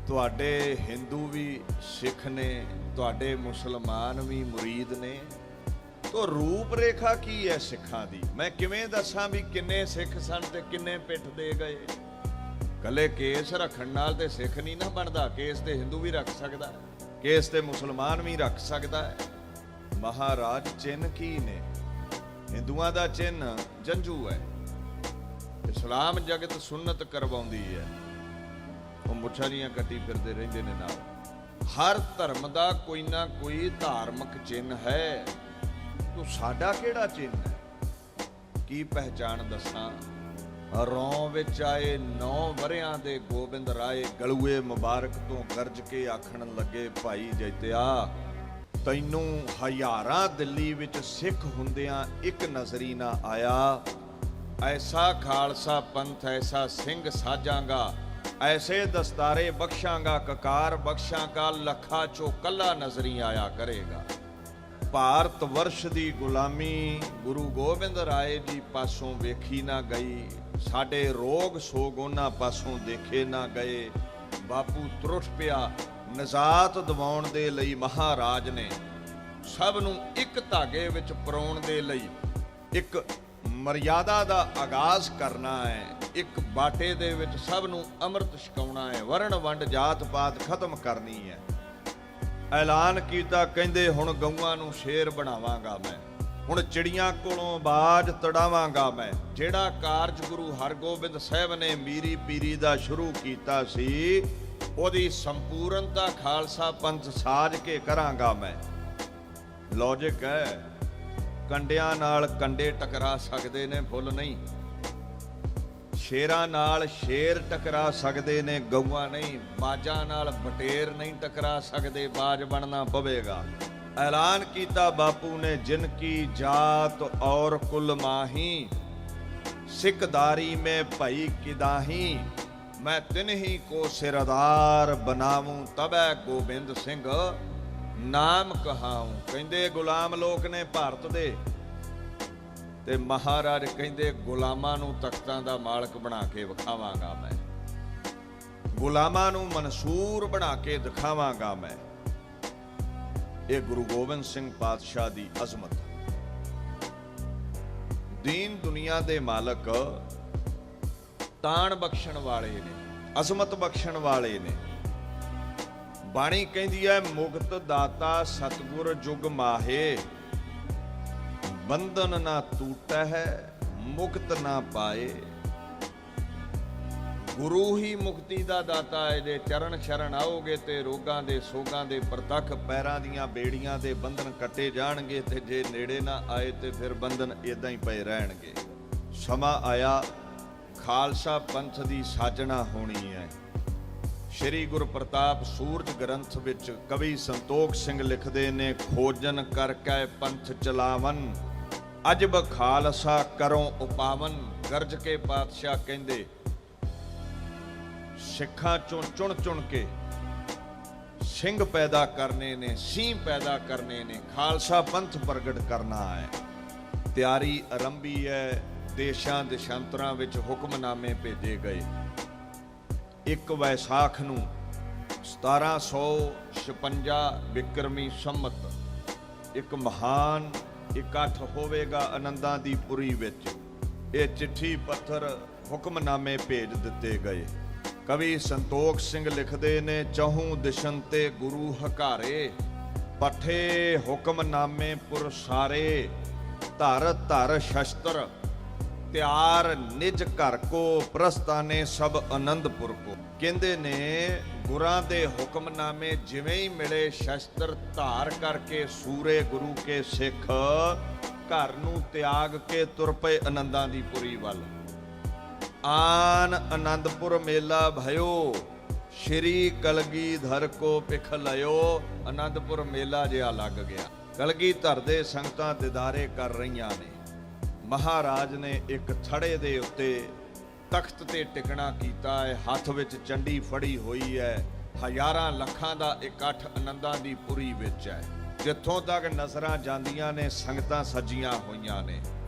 ਤੁਹਾਡੇ ਹਿੰਦੂ ਵੀ ਸਿੱਖ ਨੇ, ਤੁਹਾਡੇ ਮੁਸਲਮਾਨ ਵੀ ਮੁਰੀਦ ਨੇ, ਤੋ ਰੂਪ ਰੇਖਾ ਕੀ ਹੈ ਸਿੱਖਾਂ ਦੀ? ਮੈਂ ਕਿਵੇਂ ਦੱਸਾਂ ਵੀ ਕਿੰਨੇ ਸਿੱਖ ਸਨ ਤੇ ਕਿੰਨੇ ਪਿੱਠ ਦੇ ਗਏ? ਕੱਲੇ ਕੇਸ ਰੱਖਣ ਨਾਲ ਤੇ ਸਿੱਖ ਨਹੀਂ ਨਾ ਬਣਦਾ। ਕੇਸ ਤੇ ਹਿੰਦੂ ਵੀ ਰੱਖ ਸਕਦਾ ਹੈ, ਕੇਸ ਤੇ ਮੁਸਲਮਾਨ ਵੀ ਰੱਖ ਸਕਦਾ ਹੈ। ਮਹਾਰਾਜ ਚਿੰਨ੍ਹ ਕੀ ਨੇ? ਹਿੰਦੂਆਂ ਦਾ ਚਿੰਨ੍ਹ ਜੰਝੂ ਹੈ, ਇਸਲਾਮ ਜਗਤ ਸੁੰਨਤ ਕਰਵਾਉਂਦੀ ਹੈ। ਉਹ ਮੁੱਛਾਂ ਦੀਆਂ ਕੱਟੀ ਫਿਰਦੇ ਰਹਿੰਦੇ ਨੇ ਨਾਲ। ਹਰ ਧਰਮ ਦਾ ਕੋਈ ਨਾ ਕੋਈ ਧਾਰਮਿਕ ਚਿੰਨ੍ਹ ਹੈ। ਤੂੰ ਸਾਡਾ ਕਿਹੜਾ ਚਿੰਨ੍ਹ ਹੈ? ਕੀ ਪਹਿਚਾਣ ਦੱਸਾਂ? ਰੌਂ ਵਿੱਚ ਆਏ 9 ਵਰਿਆਂ ਦੇ ਗੋਬਿੰਦ ਰਾਏ ਗਲੂਏ ਮੁਬਾਰਕ ਤੋਂ ਗਰਜ ਕੇ ਆਖਣ ਲੱਗੇ, ਭਾਈ ਜੈਤਿਆ ਤੈਨੂੰ ਹਜ਼ਾਰਾਂ ਦਿੱਲੀ ਵਿੱਚ ਸਿੱਖ ਹੁੰਦਿਆਂ ਇੱਕ ਨਜ਼ਰੀ ਨਾ ਆਇਆ। ਐਸਾ ਖਾਲਸਾ ਪੰਥ, ਐਸਾ ਸਿੰਘ ਸਾਜਾਂਗਾ, ਐਸੇ ਦਸਤਾਰੇ ਬਖਸ਼ਾਂਗਾ, ਕਕਾਰ ਬਖਸ਼ਾਂਗਾ, ਲੱਖਾਂ ਚੋਂ ਕੱਲਾ ਨਜ਼ਰੀ ਆਇਆ ਕਰੇਗਾ। ਭਾਰਤ ਵਰਸ਼ ਦੀ ਗੁਲਾਮੀ ਗੁਰੂ ਗੋਬਿੰਦ ਰਾਏ ਜੀ ਪਾਸੋਂ ਵੇਖੀ ਨਾ ਗਈ। ਸਾਡੇ ਰੋਗ ਸੋਗ ਉਹਨਾਂ ਪਾਸੋਂ ਦੇਖੇ ਨਾ ਗਏ। ਬਾਪੂ ਤਰੁੱਠ ਪਿਆ। ਨਜ਼ਾਤ ਦਿਵਾਉਣ ਦੇ ਲਈ ਮਹਾਰਾਜ ਨੇ ਸਭ ਨੂੰ ਇੱਕ ਧਾਗੇ ਵਿੱਚ ਪਰੋਣ ਦੇ ਲਈ ਇੱਕ ਮਰਿਆਦਾ ਦਾ ਆਗਾਜ਼ ਕਰਨਾ ਹੈ। ਇੱਕ ਬਾਟੇ ਦੇ ਵਿੱਚ ਸਭ ਨੂੰ ਅੰਮ੍ਰਿਤ ਛਕਾਉਣਾ ਹੈ। ਵਰਣ ਵੰਡ ਜਾਤ ਪਾਤ ਖਤਮ ਕਰਨੀ ਹੈ। ਐਲਾਨ ਕੀਤਾ, ਕਹਿੰਦੇ ਹੁਣ ਗਊਆਂ ਨੂੰ ਸ਼ੇਰ ਬਣਾਵਾਂਗਾ ਮੈਂ, ਹੁਣ ਚਿੜੀਆਂ ਕੋਲੋਂ ਆਵਾਜ਼ ਤੜਾਵਾਂਗਾ ਮੈਂ। ਜਿਹੜਾ ਕਾਰਜ ਗੁਰੂ ਹਰਗੋਬਿੰਦ ਸਾਹਿਬ ਨੇ ਮੀਰੀ ਪੀਰੀ ਦਾ ਸ਼ੁਰੂ ਕੀਤਾ ਸੀ, ਉਹਦੀ ਸੰਪੂਰਨਤਾ ਖਾਲਸਾ ਪੰਥ ਸਾਜ ਕੇ ਕਰਾਂਗਾ ਮੈਂ। ਲੌਜਿਕ ਹੈ, ਕੰਡਿਆਂ ਨਾਲ ਕੰਡੇ ਟਕਰਾ ਸਕਦੇ ਨੇ, ਫੁੱਲ ਨਹੀਂ। ਸ਼ੇਰਾਂ ਨਾਲ ਸ਼ੇਰ ਟਕਰਾ ਸਕਦੇ ਨੇ, ਗਊਆਂ ਨਹੀਂ। ਬਾਜਾਂ ਨਾਲ ਬਟੇਰ ਨਹੀਂ ਟਕਰਾ ਸਕਦੇ, ਬਾਜ ਬਣਨਾ ਪਵੇਗਾ। ਐਲਾਨ ਕੀਤਾ ਬਾਪੂ ਨੇ, ਜਿਨ ਕੀ ਜਾਤ ਔਰ ਕੁਲ ਮਾਹੀ, ਸਿੱਖਦਾਰੀ में भई किदाही, मैं तिन्ही को सिरदार बनाऊं, तबै गोबिंद सिंह नाम कहाऊं। ਕਹਿੰਦੇ ਗੁਲਾਮ ਲੋਕ ਨੇ ਭਾਰਤ ਦੇ, ਤੇ ਮਹਾਰਾਜ ਕਹਿੰਦੇ ਗੁਲਾਮਾਂ ਨੂੰ ਤਖਤਾਂ ਦਾ ਮਾਲਕ ਬਣਾ ਕੇ ਵਿਖਾਵਾਂਗਾ ਮੈਂ, ਗੁਲਾਮਾਂ ਨੂੰ ਮਨਸੂਰ ਬਣਾ ਕੇ ਦਿਖਾਵਾਂਗਾ ਮੈਂ। ਇਹ ਗੁਰੂ ਗੋਬਿੰਦ ਸਿੰਘ ਪਾਤਸ਼ਾਹ ਦੀ ਅਜ਼ਮਤ। ਦੀਨ ਦੁਨੀਆ ਦੇ ਮਾਲਕ, ਤਾਣ ਬਖਸ਼ਣ ਵਾਲੇ ਨੇ, ਅਜ਼ਮਤ ਬਖਸ਼ਣ ਵਾਲੇ ਨੇ। ਬਾਣੀ ਕਹਿੰਦੀ ਹੈ, ਮੁਕਤ ਦਾਤਾ ਸਤਿਗੁਰ ਜੁਗ ਮਾਹੇ, ਬੰਧਨ ਨਾ ਟੂਟੈ ਹੈ ਮੁਕਤ ਨਾ ਪਾਏ। ਗੁਰੂ ਹੀ ਮੁਕਤੀ ਦਾ ਦਾਤਾ ਹੈ। ਜੇ ਚਰਨ ਸ਼ਰਨ ਆਓਗੇ ਤੇ ਰੋਗਾਂ ਦੇ ਸੋਗਾਂ ਦੇ ਪ੍ਰਤੱਖ ਪੈਰਾਂ ਦੀਆਂ ਬੇੜੀਆਂ ਦੇ ਬੰਧਨ ਕੱਟੇ ਜਾਣਗੇ, ਤੇ ਜੇ ਨੇੜੇ ਨਾ ਆਏ ਤੇ ਫਿਰ ਬੰਧਨ ਇਦਾਂ ਹੀ ਪਏ ਰਹਿਣਗੇ। ਸਮਾਂ ਆਇਆ, ਖਾਲਸਾ ਪੰਥ ਦੀ ਸਾਜਣਾ ਹੋਣੀ ਹੈ। ਸ਼੍ਰੀ ਗੁਰੂ ਪ੍ਰਤਾਪ ਸੂਰਜ ਗ੍ਰੰਥ ਵਿੱਚ ਕਵੀ ਸੰਤੋਖ ਸਿੰਘ ਲਿਖਦੇ ਨੇ, ਖੋਜਨ ਕਰਕੇ ਪੰਥ ਚਲਾਵਨ, ਅਜਬ ਖਾਲਸਾ ਕਰੋ ਉਪਾਵਨ। ਗਰਜ ਕੇ ਪਾਤਸ਼ਾਹ ਕਹਿੰਦੇ, ਸਿੱਖਾਂ ਚੋਂ ਚੁਣ ਚੁਣ ਕੇ ਸਿੰਘ ਪੈਦਾ ਕਰਨੇ ਨੇ, ਸਿੰਘ ਪੈਦਾ ਕਰਨੇ ਨੇ, ਖਾਲਸਾ ਪੰਥ ਪ੍ਰਗਟ ਕਰਨਾ ਹੈ। ਤਿਆਰੀ ਆਰੰਭੀ ਹੈ। ਦੇਸ਼ਾਂ ਦੇਸ਼ਾਂਤਰਾਂ ਵਿੱਚ ਹੁਕਮਨਾਮੇ ਭੇਜੇ ਗਏ। 1 ਵੈਸਾਖ ਨੂੰ 1756 ਬਿਕਰਮੀ ਸੰਮਤ ਇੱਕ ਮਹਾਨ ਇਕੱਠ ਹੋਵੇਗਾ ਆਨੰਦਾਂ ਦੀ ਪੁਰੀ ਵਿੱਚ। ਇਹ ਚਿੱਠੀ ਪੱਥਰ ਹੁਕਮਨਾਮੇ ਭੇਜ ਦਿੱਤੇ ਗਏ। ਕਵੀ ਸੰਤੋਖ ਸਿੰਘ ਲਿਖਦੇ ਨੇ, ਚਹੂੰ ਦਿਸ਼ਨ ਤੇ ਗੁਰੂ ਹਕਾਰੇ, ਪੱਠੇ ਹੁਕਮਨਾਮੇ ਪੁਰ ਸਾਰੇ, ਧਰ ਧਰ ਸ਼ਸਤਰ ਤਿਆਰ ਨਿਜ ਘਰ ਕੋ, ਪ੍ਰਸਤਾਨੇ ਸਭ ਅਨੰਦਪੁਰ ਕੋ। ਕਹਿੰਦੇ ਨੇ ਗੁਰਾਂ ਦੇ ਹੁਕਮਨਾਮੇ ਜਿਵੇਂ ਹੀ ਮਿਲੇ, ਸ਼ਸਤਰ ਧਾਰ ਕਰਕੇ ਸੂਰੇ ਗੁਰੂ ਕੇ ਸਿੱਖ ਘਰ ਨੂੰ ਤਿਆਗ ਕੇ ਤੁਰ ਪਏ ਆਨੰਦਾਂ ਦੀ ਪੁਰੀ ਵੱਲ। ਆਨ ਆਨੰਦਪੁਰ ਮੇਲਾ ਭਇਓ, ਸ਼੍ਰੀ ਕਲਗੀਧਰ ਕੋ ਪਿਖ ਲਿਓ। ਆਨੰਦਪੁਰ ਮੇਲਾ ਜਿਹਾ ਲੱਗ ਗਿਆ। ਕਲਗੀਧਰ ਦੇ ਸੰਗਤਾਂ ਦਿਦਾਰੇ ਕਰ ਰਹੀਆਂ ਨੇ। ਮਹਾਰਾਜ ਨੇ ਇੱਕ ਥੜੇ ਦੇ ਉੱਤੇ ਤਖਤ ਤੇ ਟਿਕਣਾ ਕੀਤਾ ਹੈ। ਹੱਥ ਵਿੱਚ ਚੰਡੀ ਫੜੀ ਹੋਈ ਹੈ। ਹਜ਼ਾਰਾਂ ਲੱਖਾਂ ਦਾ ਇਕੱਠ ਆਨੰਦਾਂ ਦੀ ਪੁਰੀ ਵਿੱਚ ਹੈ। ਜਿੱਥੋਂ ਤੱਕ ਨਜ਼ਰਾਂ ਜਾਂਦੀਆਂ ਨੇ ਸੰਗਤਾਂ ਸਜੀਆਂ ਹੋਈਆਂ ਨੇ।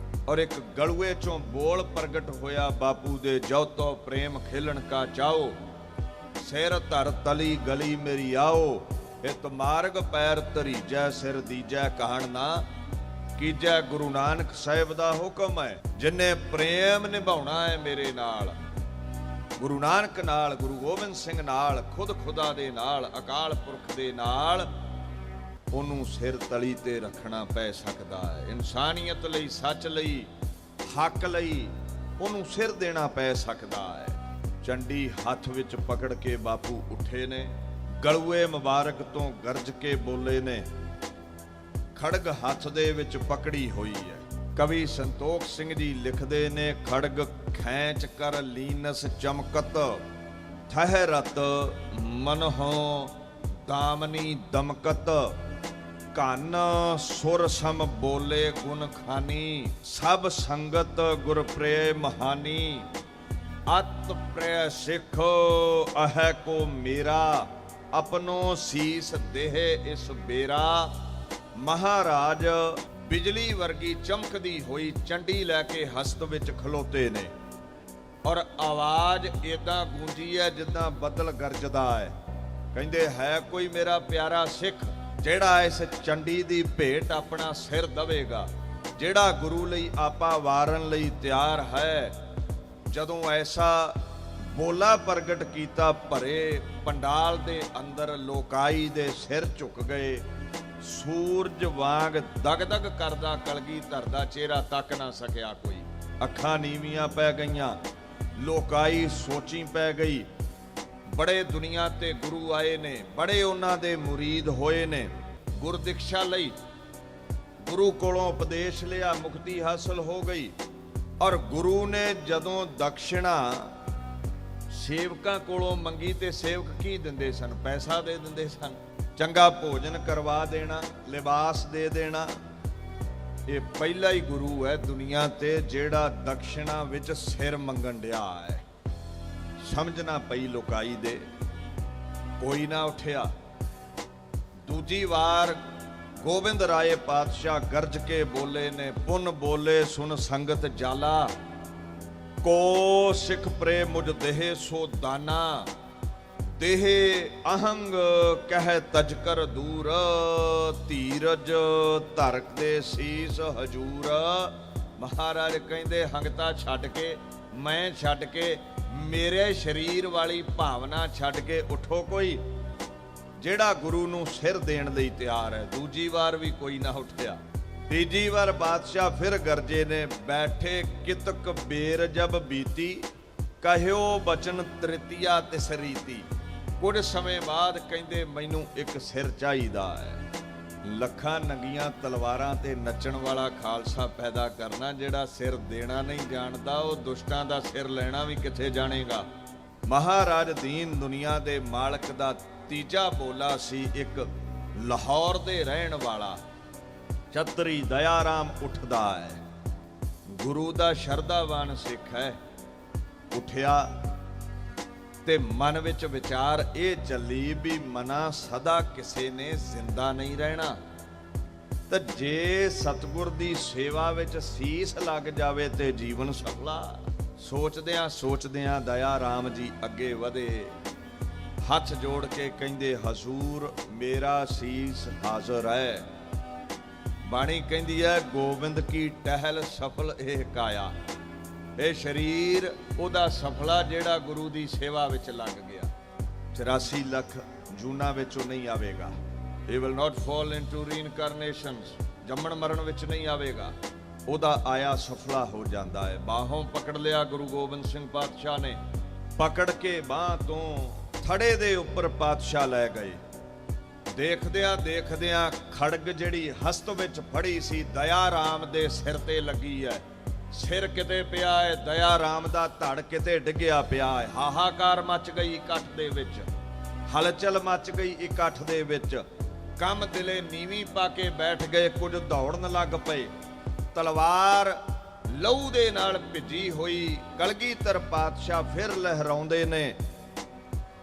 ਔਰ ਇੱਕ ਗਲੂਏ ਚੋਂ ਬੋਲ ਪ੍ਰਗਟ ਹੋਇਆ, ਬਾਪੂ ਦੇ ਜੋ ਤੋ ਪ੍ਰੇਮ ਖੇਲਣ ਕਾ ਚਾਓ, ਸਿਰ ਧਰ ਤਲੀ ਗਲੀ ਮੇਰੀ ਆਓ, ਇਤ ਮਾਰਗ ਪੈਰ ਧਰੀਜੈ ਸਿਰ ਦੀਜੈ ਕਹਾਣ ਨਾ ਕੀਜੈ। ਗੁਰੂ ਨਾਨਕ ਸਾਹਿਬ ਦਾ ਹੁਕਮ ਹੈ, ਜਿਨੇ ਪ੍ਰੇਮ ਨਿਭਾਉਣਾ ਹੈ ਮੇਰੇ ਨਾਲ, ਗੁਰੂ ਨਾਨਕ ਨਾਲ, ਗੁਰੂ ਗੋਬਿੰਦ ਸਿੰਘ ਨਾਲ, ਖੁਦ ਖੁਦਾ ਦੇ ਨਾਲ, ਅਕਾਲ ਪੁਰਖ ਦੇ ਨਾਲ, ਉਹਨੂੰ ਸਿਰ ਤਲੀ ਤੇ ਰੱਖਣਾ ਪੈ ਸਕਦਾ ਹੈ। ਇਨਸਾਨੀਅਤ ਲਈ, ਸੱਚ ਲਈ, ਹੱਕ ਲਈ ਉਹਨੂੰ ਸਿਰ ਦੇਣਾ ਪੈ ਸਕਦਾ ਹੈ। ਚੰਡੀ ਹੱਥ ਵਿੱਚ ਪਕੜ ਕੇ ਬਾਪੂ ਉੱਠੇ ਨੇ। ਗਲੂਏ ਮੁਬਾਰਕ ਤੋਂ ਗਰਜ ਕੇ ਬੋਲੇ ਨੇ। ਖੜਗ ਹੱਥ ਦੇ ਵਿੱਚ ਪਕੜੀ ਹੋਈ ਹੈ। ਕਵੀ ਸੰਤੋਖ ਸਿੰਘ ਜੀ ਲਿਖਦੇ ਨੇ, ਖੜਗ ਖੈਂਚ ਕਰ ਲੀਨਸ ਚਮਕਤ, ਠਹਿਰਤ ਮਨਹੁ ਦਾਮਨੀ ਦਮਕਤ, ਕੰਨ ਸੁਰ ਸਮ ਬੋਲੇ ਗੁਣ ਖਾਨੀ, ਸਭ ਸੰਗਤ ਗੁਰ ਪ੍ਰੇ ਮਹਾਨੀ, ਅਤ ਪ੍ਰਿਆ ਸਿੱਖ ਅਹੈ ਕੋ ਮੇਰਾ, ਆਪਣੋ ਸੀਸ ਦੇਹ ਇਸ ਬੇਰਾ। ਮਹਾਰਾਜ ਬਿਜਲੀ ਵਰਗੀ ਚਮਕਦੀ ਹੋਈ ਚੰਡੀ ਲੈ ਕੇ ਹਸਤ ਵਿੱਚ ਖਲੋਤੇ ਨੇ। ਔਰ ਆਵਾਜ਼ ਏਦਾਂ ਗੂੰਜੀ ਹੈ ਜਿੱਦਾਂ ਬੱਦਲ ਗਰਜਦਾ ਹੈ। ਕਹਿੰਦੇ ਹੈ ਕੋਈ ਮੇਰਾ ਪਿਆਰਾ ਸਿੱਖ ਜਿਹੜਾ ਇਸ ਚੰਡੀ ਦੀ ਭੇਟ ਆਪਣਾ ਸਿਰ ਦਵੇਗਾ, ਜਿਹੜਾ ਗੁਰੂ ਲਈ ਆਪਾ ਵਾਰਨ ਲਈ ਤਿਆਰ ਹੈ। ਜਦੋਂ ਐਸਾ ਬੋਲਾ ਪ੍ਰਗਟ ਕੀਤਾ, ਭਰੇ ਪੰਡਾਲ ਦੇ ਅੰਦਰ ਲੋਕਾਈ ਦੇ ਸਿਰ ਝੁਕ ਗਏ। ਸੂਰਜ ਵਾਂਗ ਦਗਦਗ ਕਰਦਾ ਕਲਗੀਧਰ ਦਾ ਚਿਹਰਾ ਤੱਕ ਨਾ ਸਕਿਆ ਕੋਈ। ਅੱਖਾਂ ਨੀਵੀਆਂ ਪੈ ਗਈਆਂ, ਲੋਕਾਈ ਸੋਚੀ ਪੈ ਗਈ। ਬੜੇ ਦੁਨੀਆ ਤੇ ਗੁਰੂ ਆਏ ਨੇ, ਬੜੇ ਉਹਨਾਂ ਦੇ ਮੁਰੀਦ ਹੋਏ ਨੇ। ਗੁਰਦਿਕਸ਼ਾ ਲਈ ਗੁਰੂ ਕੋਲੋਂ ਉਪਦੇਸ਼ ਲਿਆ, ਮੁਕਤੀ ਹਾਸਲ ਹੋ ਗਈ। ਔਰ ਗੁਰੂ ਨੇ ਜਦੋਂ ਦਕਸ਼ਿਣਾ ਸੇਵਕਾਂ ਕੋਲੋਂ ਮੰਗੀ ਤੇ ਸੇਵਕ ਕੀ ਦਿੰਦੇ ਸਨ? ਪੈਸਾ ਦੇ ਦਿੰਦੇ ਸਨ, ਚੰਗਾ ਭੋਜਨ ਕਰਵਾ ਦੇਣਾ, ਲਿਬਾਸ ਦੇ ਦੇਣਾ। ਇਹ ਪਹਿਲਾ ਹੀ ਗੁਰੂ ਹੈ ਦੁਨੀਆ ਤੇ ਜਿਹੜਾ ਦਕਸ਼ਿਣਾ ਵਿੱਚ ਸਿਰ ਮੰਗਣ ਡਿਆ ਹੈ। ਸਮਝਣਾ ਪਈ ਲੋਕਾਈ ਦੇ, ਕੋਈ ਨਾ ਉੱਠਿਆ। ਦੂਜੀ ਵਾਰ ਗੋਬਿੰਦ ਰਾਏ ਪਾਤਸ਼ਾਹ ਗਰਜ ਕੇ ਬੋਲੇ ਨੇ, ਪੁੰਨ ਬੋਲੇ ਸੁਨ ਸੰਗਤ ਜਾਲਾ, ਕੋ ਸਿੱਖ ਪ੍ਰੇ ਮੁਝ ਦੇਹ ਸੋ ਦਾਨਾ, ਦੇਹ ਅਹੰਗ ਕਹਿ ਤਜਕਰ ਦੂਰ, ਧੀਰਜ ਧਰ ਦੇ ਸੀਸ ਹਜੂਰ। ਮਹਾਰਾਜ ਕਹਿੰਦੇ ਹੰਗਤਾ ਛੱਡ ਕੇ, ਮੈਂ ਛੱਡ ਕੇ, ਮੇਰੇ ਸਰੀਰ ਵਾਲੀ ਭਾਵਨਾ ਛੱਡ ਕੇ ਉੱਠੋ ਕੋਈ ਜਿਹੜਾ ਗੁਰੂ ਨੂੰ ਸਿਰ ਦੇਣ ਲਈ ਤਿਆਰ ਹੈ। ਦੂਜੀ ਵਾਰ ਵੀ ਕੋਈ ਨਾ ਉੱਠਿਆ। ਤੀਜੀ ਵਾਰ ਬਾਦਸ਼ਾਹ ਫਿਰ ਗਰਜੇ ਨੇ, ਬੈਠੇ ਕਿਤਕ ਬੇਰ ਜਬ ਬੀਤੀ, ਕਹਿਓ ਬਚਨ ਤ੍ਰਿਤੀਆ ਤਿਸਰੀਤੀ। ਕੁਝ ਸਮੇਂ ਬਾਅਦ ਕਹਿੰਦੇ ਮੈਨੂੰ ਇੱਕ ਸਿਰ ਚਾਹੀਦਾ ਹੈ। ਲੱਖਾਂ ਨੰਗੀਆਂ ਤਲਵਾਰਾਂ ਤੇ ਨੱਚਣ ਵਾਲਾ ਖਾਲਸਾ ਪੈਦਾ ਕਰਨਾ, ਜਿਹੜਾ ਸਿਰ ਦੇਣਾ ਨਹੀਂ ਜਾਣਦਾ ਉਹ ਦੁਸ਼ਟਾਂ ਦਾ ਸਿਰ ਲੈਣਾ ਵੀ ਕਿੱਥੇ ਜਾਣੇਗਾ। ਮਹਾਰਾਜ ਦੀਨ ਦੁਨੀਆ ਦੇ ਮਾਲਕ ਦਾ ਤੀਜਾ ਬੋਲਾ ਸੀ। ਇੱਕ ਲਾਹੌਰ ਦੇ ਰਹਿਣ ਵਾਲਾ ਚਤਰੀ ਦਇਆ ਰਾਮ ਉੱਠਦਾ ਹੈ, ਗੁਰੂ ਦਾ ਸ਼ਰਧਾਵਾਨ ਸਿੱਖ ਹੈ। ਉੱਠਿਆ ਤੇ ਮਨ ਵਿੱਚ ਵਿਚਾਰ ਇਹ ਚੱਲੀ ਵੀ ਮਨਾ ਸਦਾ ਕਿਸੇ ਨੇ ਜ਼ਿੰਦਾ ਨਹੀਂ ਰਹਿਣਾ, ਤਾਂ ਜੇ ਸਤਿਗੁਰ ਦੀ ਸੇਵਾ ਵਿੱਚ ਸੀਸ ਲੱਗ ਜਾਵੇ ਤੇ ਜੀਵਨ ਸਫਲਾ। ਸੋਚਦਿਆਂ ਸੋਚਦਿਆਂ ਦਇਆ ਰਾਮ ਜੀ ਅੱਗੇ ਵਧੇ, ਹੱਥ ਜੋੜ ਕੇ ਕਹਿੰਦੇ ਹਜ਼ੂਰ ਮੇਰਾ ਸੀਸ ਹਾਜ਼ਰ ਹੈ। ਬਾਣੀ ਕਹਿੰਦੀ ਹੈ ਗੋਬਿੰਦ ਕੀ ਟਹਿਲ ਸਫਲ ਇਹ ਕਾਇਆ, ਇਹ ਸਰੀਰ ਉਹਦਾ ਸਫਲਾ ਜਿਹੜਾ ਗੁਰੂ ਦੀ ਸੇਵਾ ਵਿੱਚ ਲੱਗ ਗਿਆ। 84 ਲੱਖ ਜੂਨਾਂ ਵਿੱਚੋਂ ਨਹੀਂ ਆਵੇਗਾ। He will not fall into reincarnations, ਜੰਮਣ ਮਰਨ ਵਿੱਚ ਨਹੀਂ ਆਵੇਗਾ। ਉਹਦਾ ਆਇਆ ਸਫਲਾ ਹੋ ਜਾਂਦਾ ਹੈ। ਬਾਹੋਂ ਪਕੜ ਲਿਆ ਗੁਰੂ ਗੋਬਿੰਦ ਸਿੰਘ ਪਾਤਸ਼ਾਹ ਨੇ, ਪਕੜ ਕੇ ਬਾਹ ਤੋਂ ਥੜੇ ਦੇ ਉੱਪਰ ਪਾਤਸ਼ਾਹ ਲੈ ਗਏ। ਦੇਖਦਿਆਂ ਦੇਖਦਿਆਂ ਖੜਗ ਜਿਹੜੀ ਹਸਤ ਵਿੱਚ ਫੜੀ ਸੀ ਦਇਆ ਰਾਮ ਦੇ ਸਿਰ ਤੇ ਲੱਗੀ ਹੈ। ਸਿਰ ਕਿਤੇ ਪਿਆ ਹੈ, ਦਇਆ ਰਾਮ ਦਾ ਧੜ ਕਿਤੇ ਡਿੱਗਿਆ ਪਿਆ ਹੈ। ਹਾਹਾਕਾਰ ਮਚ ਗਈ ਇਕੱਠ ਦੇ ਵਿੱਚ। ਹਲਚਲ ਮਚ ਗਈ ਇਕੱਠ ਦੇ ਵਿੱਚ। ਕੰਮ ਦਿਲੇ ਨੀਵੀਂ ਪਾ ਕੇ ਬੈਠ ਗਏ, ਕੁਝ ਦੌੜਨ ਲੱਗ ਪਏ। ਤਲਵਾਰ ਲਹੂ ਦੇ ਨਾਲ ਭਿੱਜੀ ਹੋਈ ਕਲਗੀਧਰ ਪਾਤਸ਼ਾਹ ਫਿਰ ਲਹਿਰਾਉਂਦੇ ਨੇ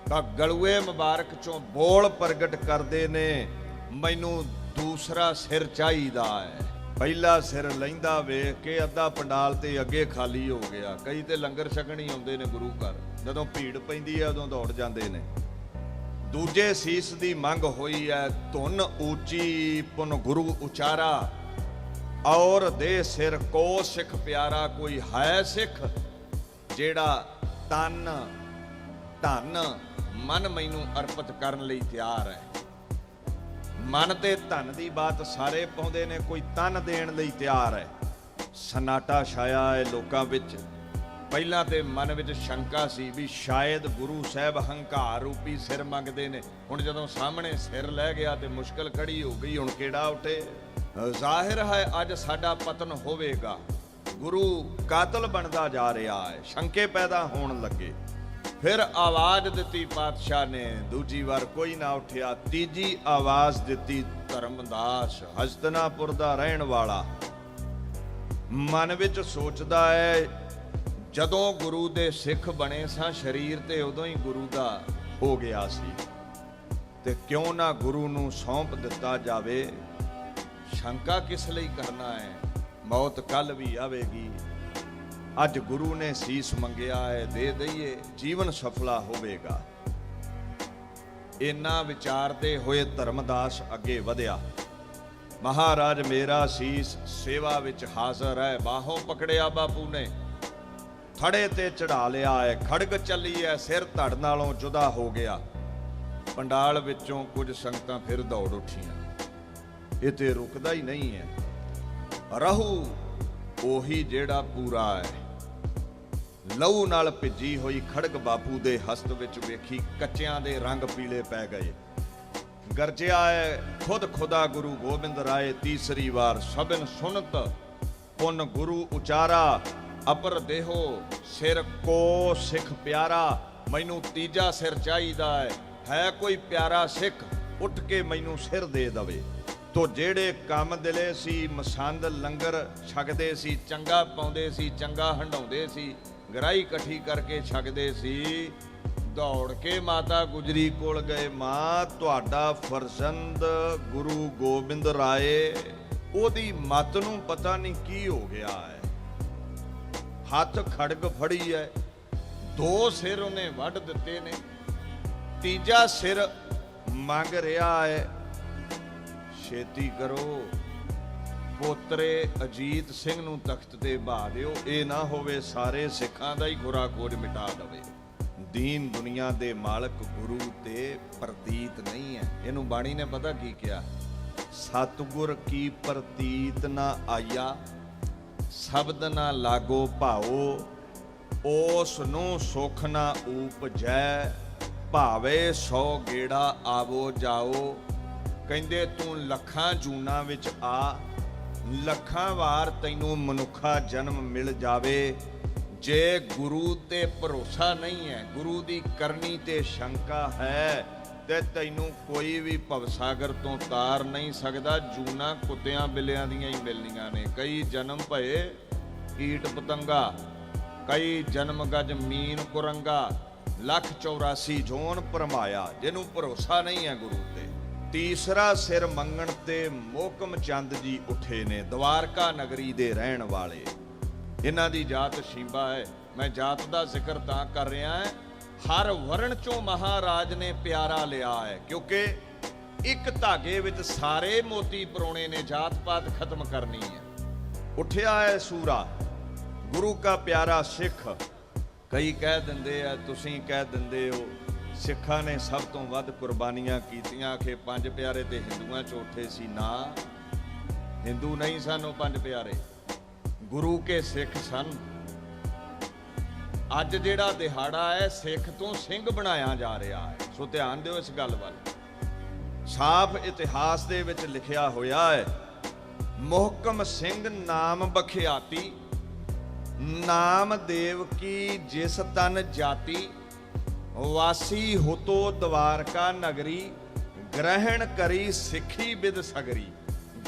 ਤਾਂ ਗਲੂਏ ਮੁਬਾਰਕ ਚੋਂ ਬੋਲ ਪ੍ਰਗਟ ਕਰਦੇ ਨੇ, ਮੈਨੂੰ ਦੂਸਰਾ ਸਿਰ ਚਾਹੀਦਾ ਹੈ। ਪਹਿਲਾ ਸਿਰ ਲੈਂਦਾ ਵੇਖ ਕੇ ਅੱਧਾ ਪੰਡਾਲ ਤੇ ਅੱਗੇ ਖਾਲੀ ਹੋ ਗਿਆ। ਕਈ ਤੇ ਲੰਗਰ ਛਕਣ ਹੀ ਆਉਂਦੇ ਨੇ ਗੁਰੂ ਘਰ, ਜਦੋਂ ਭੀੜ ਪੈਂਦੀ ਹੈ ਉਦੋਂ ਦੌੜ ਜਾਂਦੇ ਨੇ। ਦੂਜੇ ਸੀਸ ਦੀ ਮੰਗ ਹੋਈ ਹੈ, ਧੁਨ ਉੱਚੀ ਪੁਨ ਗੁਰੂ ਉਚਾਰਾ, ਔਰ ਦੇ ਸਿਰ ਕੋ ਸਿੱਖ ਪਿਆਰਾ। ਕੋਈ ਹੈ ਸਿੱਖ ਜਿਹੜਾ ਤਨ ਧਨ ਮਨ ਮੈਨੂੰ ਅਰਪਿਤ ਕਰਨ ਲਈ ਤਿਆਰ ਹੈ। ਮਨ ਤੇ ਧਨ ਦੀ ਬਾਤ ਸਾਰੇ ਪਾਉਂਦੇ ਨੇ, ਕੋਈ ਤਨ ਦੇਣ ਲਈ ਤਿਆਰ ਹੈ। ਸਨਾਟਾ ਛਾਇਆ ਹੈ ਲੋਕਾਂ ਵਿੱਚ। ਪਹਿਲਾਂ ਤੇ ਮਨ ਵਿੱਚ ਸ਼ੰਕਾ ਸੀ ਵੀ ਸ਼ਾਇਦ ਗੁਰੂ ਸਾਹਿਬ ਹੰਕਾਰ ਰੂਪੀ ਸਿਰ ਮੰਗਦੇ ਨੇ। ਹੁਣ ਜਦੋਂ ਸਾਹਮਣੇ ਸਿਰ ਲੈ ਗਿਆ ਤੇ ਮੁਸ਼ਕਲ ਖੜੀ ਹੋ ਗਈ, ਹੁਣ ਕਿਹੜਾ ਉੱਠੇ। ਜ਼ਾਹਿਰ ਹੈ ਅੱਜ ਸਾਡਾ ਪਤਨ ਹੋਵੇਗਾ, ਗੁਰੂ ਕਾਤਲ ਬਣਦਾ ਜਾ ਰਿਹਾ ਹੈ। ਸ਼ੰਕੇ ਪੈਦਾ ਹੋਣ ਲੱਗੇ। ਫਿਰ ਆਵਾਜ਼ ਦਿੱਤੀ ਪਾਤਸ਼ਾਹ ਨੇ, ਦੂਜੀ ਵਾਰ ਕੋਈ ਨਾ ਉੱਠਿਆ। ਤੀਜੀ ਆਵਾਜ਼ ਦਿੱਤੀ ਧਰਮਦਾਸ, ਹਸਤਨਾਪੁਰ ਦਾ ਰਹਿਣ ਵਾਲਾ। ਮਨ ਵਿੱਚ ਸੋਚਦਾ ਹੈ, ਜਦੋਂ ਗੁਰੂ ਦੇ ਸਿੱਖ ਬਣੇ ਸਾਂ, ਸਰੀਰ ਤੇ ਉਦੋਂ ਹੀ ਗੁਰੂ ਦਾ ਹੋ ਗਿਆ ਸੀ, ਤੇ ਕਿਉਂ ਨਾ ਗੁਰੂ ਨੂੰ ਸੌਂਪ ਦਿੱਤਾ ਜਾਵੇ। ਸ਼ੰਕਾ ਕਿਸ ਲਈ ਕਰਨਾ ਹੈ, ਮੌਤ ਕੱਲ ਵੀ ਆਵੇਗੀ। ਅੱਜ ਗੁਰੂ ਨੇ ਸੀਸ ਮੰਗਿਆ ਹੈ, ਦੇ ਦਈਏ, ਜੀਵਨ ਸਫਲਾ ਹੋਵੇਗਾ। ਇੰਨਾ ਵਿਚਾਰਦੇ ਹੋਏ ਧਰਮਦਾਸ ਅੱਗੇ ਵਧਿਆ। ਮਹਾਰਾਜ ਮੇਰਾ ਸੀਸ ਸੇਵਾ ਵਿੱਚ ਹਾਜ਼ਰ ਹੈ। ਬਾਹੋਂ ਪਕੜਿਆ ਬਾਪੂ ਨੇ, ਥੜੇ ਤੇ ਚੜਾ ਲਿਆ ਹੈ। ਖੜਗ ਚੱਲੀ ਹੈ, ਸਿਰ ਧੜ ਨਾਲੋਂ ਜੁਦਾ ਹੋ ਗਿਆ। ਪੰਡਾਲ ਵਿੱਚੋਂ ਕੁਝ ਸੰਗਤਾਂ ਫਿਰ ਦੌੜ ਉੱਠੀਆਂ। ਇਹ ਤੇ ਰੁਕਦਾ ਹੀ ਨਹੀਂ ਹੈ। ਰਹੂ ਉਹੀ ਜਿਹੜਾ ਪੂਰਾ ਹੈ। ਲਹੂ ਨਾਲ ਭਿੱਜੀ ਹੋਈ ਖੜਗ ਬਾਪੂ ਦੇ ਹਸਤ ਵਿੱਚ ਵੇਖੀ, ਕੱਚਿਆਂ ਦੇ ਰੰਗ ਪੀਲੇ ਪੈ ਗਏ। ਗਰਜਿਆ ਹੈ ਖੁਦ ਖੁਦਾ ਗੁਰੂ ਗੋਬਿੰਦ ਰਾਏ, ਤੀਸਰੀ ਵਾਰ ਸਭਨ ਸੁਨਤ ਪੁਨ ਗੁਰੂ ਉਚਾਰਾ। ਅਪਰ ਦੇਹੋ ਸਿਰ ਕੋ ਸਿੱਖ ਪਿਆਰਾ, ਮੈਨੂੰ ਤੀਜਾ ਸਿਰ ਚਾਹੀਦਾ ਹੈ ਕੋਈ ਪਿਆਰਾ ਸਿੱਖ ਉੱਠ ਕੇ ਮੈਨੂੰ ਸਿਰ ਦੇ ਦਵੇ। ਤੋ ਜਿਹੜੇ ਕੰਮ ਦਿਲੇ ਸੀ, ਮਸੰਦ ਲੰਗਰ ਛਕਦੇ ਸੀ, ਚੰਗਾ ਪਾਉਂਦੇ ਸੀ, ਚੰਗਾ ਹੰਡਾਉਂਦੇ ਸੀ, ਗਰਾਈ ਇਕੱਠੀ ਕਰਕੇ ਛਕਦੇ ਸੀ, ਦੌੜ ਕੇ ਮਾਤਾ ਗੁਜਰੀ ਕੋਲ ਗਏ। ਮਾਂ, ਤੁਹਾਡਾ ਫਰਜ਼ੰਦ ਗੁਰੂ ਗੋਬਿੰਦ ਰਾਏ, ਉਹਦੀ ਮੱਤ ਨੂੰ ਪਤਾ ਨਹੀਂ ਕੀ ਹੋ ਗਿਆ ਹੈ। ਹੱਥ ਖੜਗ ਫੜੀ ਹੈ, 2 ਸਿਰ ਉਹਨੇ ਵੱਢ ਦਿੱਤੇ ਨੇ, ਤੀਜਾ ਸਿਰ ਮੰਗ ਰਿਹਾ ਹੈ। ਛੇਤੀ ਕਰੋ, ਪੋਤਰੇ ਅਜੀਤ ਸਿੰਘ ਨੂੰ ਤਖਤ ਤੇ ਬਹਾ ਦਿਓ, ਇਹ ਨਾ ਹੋਵੇ ਸਾਰੇ ਸਿੱਖਾਂ ਦਾ ਹੀ ਗੁਰਾ ਖੋਜ ਮਿਟਾ ਦਵੇ। ਦੀਨ ਦੁਨੀਆ ਦੇ ਮਾਲਕ ਗੁਰੂ ਤੇ ਪ੍ਰਤੀਤ ਨਹੀਂ ਹੈ। ਇਹਨੂੰ ਬਾਣੀ ਨੇ ਪਤਾ ਕੀ ਕਿਹਾ, ਸਤਿਗੁਰ ਕੀ ਪ੍ਰਤੀਤ ਨਾ ਆਇਆ, ਸ਼ਬਦ ਨਾ ਲਾਗੋ ਭਾਓ, ਉਸ ਨੂੰ ਸੁਖ ਨਾ ਊਪਜੈ, ਭਾਵੇ 100 ਗੇੜਾ ਆਵੋ ਜਾਓ। ਕਹਿੰਦੇ ਤੂੰ ਲੱਖਾਂ ਜੂਨਾਂ ਵਿੱਚ ਆ, ਲੱਖਾਂ ਵਾਰ ਤੈਨੂੰ ਮਨੁੱਖਾ ਜਨਮ ਮਿਲ ਜਾਵੇ, ਜੇ ਗੁਰੂ ਤੇ ਭਰੋਸਾ ਨਹੀਂ ਹੈ, ਗੁਰੂ ਦੀ ਕਰਨੀ ਤੇ ਸ਼ੰਕਾ ਹੈ, ਤੇ ਤੈਨੂੰ ਕੋਈ ਵੀ ਭਵਸਾਗਰ ਤੋਂ ਤਾਰ ਨਹੀਂ ਸਕਦਾ। ਜੂਨਾਂ ਕੁੱਤਿਆਂ ਬਿੱਲਿਆਂ ਦੀਆਂ ਹੀ ਮਿਲਣੀਆਂ ਨੇ। ਕਈ ਜਨਮ ਭਏ ਕੀਟ ਪਤੰਗਾ, ਕਈ ਜਨਮ ਗਜ ਮੀਨ ਕੁਰੰਗਾ, 184 ਜੋਨ ਭਰਮਾਇਆ। ਜਿਹਨੂੰ ਭਰੋਸਾ ਨਹੀਂ ਹੈ ਗੁਰੂ ਤੇ। ਤੀਸਰਾ ਸਿਰ ਮੰਗਣ ਤੇ ਮੋਹਕਮ ਚੰਦ ਜੀ ਉੱਠੇ ਨੇ, ਦਵਾਰਕਾ ਨਗਰੀ ਦੇ ਰਹਿਣ ਵਾਲੇ। ਇਹਨਾਂ ਦੀ ਜਾਤ ਸ਼ੀਂਬਾ ਹੈ। ਮੈਂ ਜਾਤ ਦਾ ਜ਼ਿਕਰ ਤਾਂ ਕਰ ਰਿਹਾ ਹਾਂ, ਹਰ ਵਰਣ ਚੋਂ ਮਹਾਰਾਜ ਨੇ ਪਿਆਰਾ ਲਿਆ ਹੈ, ਕਿਉਂਕਿ ਇੱਕ ਧਾਗੇ ਵਿੱਚ ਸਾਰੇ ਮੋਤੀ ਪਰੋਣੇ ਨੇ। ਜਾਤ ਪਾਤ ਖਤਮ ਕਰਨੀ ਹੈ। ਉੱਠਿਆ ਹੈ ਸੂਰਾ, ਗੁਰੂ ਕਾ ਪਿਆਰਾ ਸਿੱਖ। ਕਈ ਕਹਿ ਦਿੰਦੇ ਆ, ਤੁਸੀਂ ਕਹਿ ਦਿੰਦੇ ਹੋ ਸਿੱਖਾਂ ਨੇ ਸਭ ਤੋਂ ਵੱਧ ਕੁਰਬਾਨੀਆਂ ਕੀਤੀਆਂ। ਆਖੇ 5 ਪਿਆਰੇ ਤੇ ਹਿੰਦੂਆਂ ਚ ਉੱਠੇ ਸੀ। ਨਾ, ਹਿੰਦੂ ਨਹੀਂ ਸਨ ਉਹ 5 ਪਿਆਰੇ, ਗੁਰੂ ਕੇ ਸਿੱਖ ਸਨ। ਅੱਜ ਜਿਹੜਾ ਦਿਹਾੜਾ ਹੈ, ਸਿੱਖ ਤੋਂ ਸਿੰਘ ਬਣਾਇਆ ਜਾ ਰਿਹਾ ਹੈ। ਸੋ ਧਿਆਨ ਦਿਓ ਇਸ ਗੱਲ ਵੱਲ। ਸਾਫ਼ ਇਤਿਹਾਸ ਦੇ ਵਿੱਚ ਲਿਖਿਆ ਹੋਇਆ ਹੈ, ਮੋਹਕਮ ਸਿੰਘ ਨਾਮ ਬਖਿਆਤੀ, ਨਾਮ ਦੇਵ ਕੀ ਜਿਸ ਤਨ ਜਾਤੀ, ਵਾਸੀ ਹੁਤੋ ਦਵਾਰਕਾ ਨਗਰੀ, ਗ੍ਰਹਿਣ ਕਰੀ ਸਿੱਖੀ ਬਿਦ ਸਗਰੀ।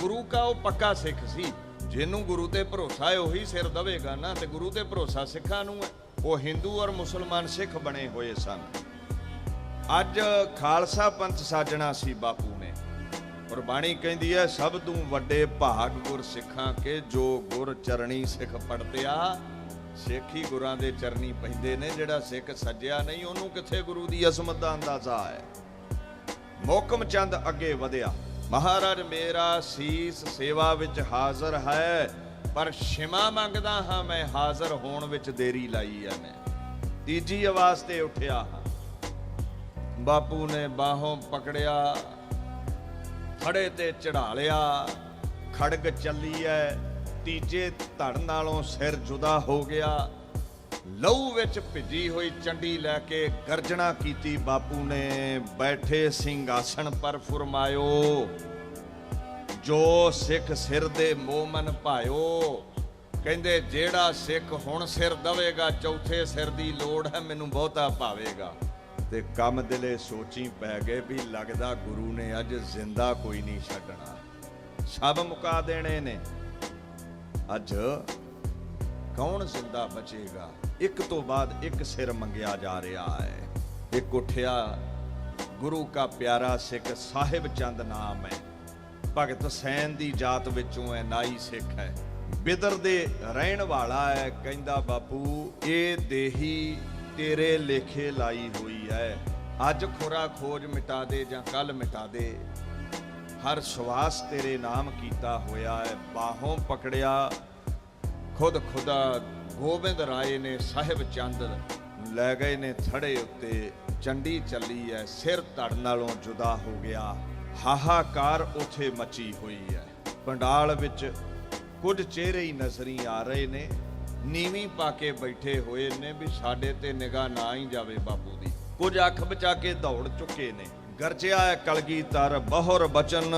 ਗੁਰੂ ਕਾ ਉਹ ਪੱਕਾ ਸਿੱਖ ਸੀ, ਜਿਹਨੂੰ ਗੁਰੂ ਤੇ ਭਰੋਸਾ ਹੈ ਉਹੀ ਸਿਰ ਦਵੇਗਾ ਨਾ, ਤੇ ਗੁਰੂ ਤੇ ਭਰੋਸਾ ਸਿੱਖਾਂ ਨੂੰ ਹੈ। ਉਹ ਹਿੰਦੂ ਔਰ ਮੁਸਲਮਾਨ ਸਿੱਖ ਬਣੇ ਹੋਏ ਸਨ। ਅੱਜ ਖਾਲਸਾ ਪੰਥ ਸਾਜਣਾ ਸੀ ਬਾਪੂ ਨੇ। ਗੁਰਬਾਣੀ ਕਹਿੰਦੀ ਹੈ ਸਭ ਤੋਂ ਵੱਡੇ ਭਾਗ ਗੁਰ ਸਿੱਖਾਂ ਕੇ, ਜੋ ਗੁਰ ਚਰਣੀ ਸਿੱਖ ਪੜਤਿਆ। ਸਿੱਖ ਹੀ ਗੁਰਾਂ ਦੇ ਚਰਨੀ ਪੈਂਦੇ ਨੇ। ਜਿਹੜਾ ਸਿੱਖ ਸੱਜਿਆ ਨਹੀਂ ਉਹਨੂੰ ਕਿੱਥੇ ਗੁਰੂ ਦੀ ਅਜ਼ਮਤ ਦਾ ਅੰਦਾਜ਼ਾ ਹੈ। ਮੋਹਕਮ ਚੰਦ ਅੱਗੇ ਵਧਿਆ, ਮਹਾਰਾਜ ਮੇਰਾ ਸੀਸ ਸੇਵਾ ਵਿੱਚ ਹਾਜ਼ਰ ਹੈ, ਪਰ ਸ਼ਿਮਾ ਮੰਗਦਾ ਹਾਂ ਮੈਂ, ਹਾਜ਼ਰ ਹੋਣ ਵਿੱਚ ਦੇਰੀ ਲਾਈ ਹੈ ਮੈਂ। ਤੀਜੀ ਆਵਾਜ਼ ਤੇ ਉੱਠਿਆ ਹਾਂ। ਬਾਪੂ ਨੇ ਬਾਹੋਂ ਪਕੜਿਆ, ਫੜੇ ਤੇ ਚੜਾ ਲਿਆ, ਖੜਗ ਚੱਲੀ ਐ। ਤੀਜੇ ਧੜ ਨਾਲੋਂ ਸਿਰ ਜੁਦਾ ਹੋ ਗਿਆ। ਲਹੂ ਵਿੱਚ ਭਿੱਜੀ ਹੋਈ ਚੰਡੀ ਲੈ ਕੇ ਗਰਜਣਾ ਕੀਤੀ ਬਾਪੂ ਨੇ। ਬੈਠੇ ਸਿੰਘਾਸਣ ਪਰ ਫੁਰਮਾਇਓ, ਜੋ ਸਿੱਖ ਸਿਰ ਦੇ ਮੋਮਨ ਭਾਇਓ। ਕਹਿੰਦੇ ਜਿਹੜਾ ਸਿੱਖ ਹੁਣ ਸਿਰ ਦਵੇਗਾ, ਚੌਥੇ ਸਿਰ ਦੀ ਲੋੜ ਹੈ, ਮੈਨੂੰ ਬਹੁਤਾ ਭਾਵੇਗਾ। ਤੇ ਕੰਮ ਦਿਲੇ ਸੋਚੀ ਪੈ ਗਏ ਵੀ ਲੱਗਦਾ ਗੁਰੂ ਨੇ ਅੱਜ ਜ਼ਿੰਦਾ ਕੋਈ ਨਹੀਂ ਛੱਡਣਾ, ਸਭ ਮੁਕਾ ਦੇਣੇ ਨੇ। ਅੱਜ ਕੌਣ ਜ਼ਿੰਦਾ ਬਚੇਗਾ? ਇੱਕ ਤੋਂ ਬਾਅਦ ਇੱਕ ਸਿਰ ਮੰਗਿਆ ਜਾ ਰਿਹਾ ਹੈ। ਇੱਕ ਉੱਠਿਆ, ਗੁਰੂ ਕਾ ਪਿਆਰਾ ਸਿੱਖ ਸਾਹਿਬ ਚੰਦ ਨਾਮ ਹੈ, ਭਗਤ ਸੈਨ ਦੀ ਜਾਤ ਵਿੱਚੋਂ ਹੈ, ਨਾਈ ਸਿੱਖ ਹੈ, ਬਿਦਰ ਦੇ ਰਹਿਣ ਵਾਲਾ ਹੈ। ਕਹਿੰਦਾ ਬਾਪੂ ਇਹ ਦੇਹੀ ਤੇਰੇ ਲੇਖੇ ਲਾਈ ਹੋਈ ਹੈ, ਅੱਜ ਖੁਰਾ ਖੋਜ ਮਿਟਾ ਦੇ ਜਾਂ ਕੱਲ ਮਿਟਾ ਦੇ, ਹਰ ਸਵਾਸ ਤੇਰੇ ਨਾਮ ਕੀਤਾ ਹੋਇਆ ਹੈ। ਬਾਹੋਂ ਪਕੜਿਆ, ਖੁਦ ਖੁਦਾ ਗੋਬਿੰਦ ਰਾਏ ਨੇ ਸਾਹਿਬ ਚੰਦ ਲੈ ਗਏ ਨੇ ਥੜੇ ਉੱਤੇ। ਚੰਡੀ ਚੱਲੀ ਹੈ, ਸਿਰ ਧੜ ਨਾਲੋਂ ਜੁਦਾ ਹੋ ਗਿਆ। ਹਾਹਾਕਾਰ ਉੱਥੇ ਮਚੀ ਹੋਈ ਹੈ। ਪੰਡਾਲ ਵਿੱਚ ਕੁਝ ਚਿਹਰੇ ਹੀ ਨਜ਼ਰੀ ਆ ਰਹੇ ਨੇ, ਨੀਵੀਂ ਪਾ ਕੇ ਬੈਠੇ ਹੋਏ ਨੇ ਵੀ ਸਾਡੇ ਤੇ ਨਿਗਾਹ ਨਾ ਹੀ ਜਾਵੇ ਬਾਪੂ ਦੀ। ਕੁਝ ਅੱਖ ਬਚਾ ਕੇ ਦੌੜ ਚੁੱਕੇ ਨੇ। ਗਰਜਿਆ ਹੈ ਕਲਗੀਧਰ, ਬਹੁਰ ਬਚਨ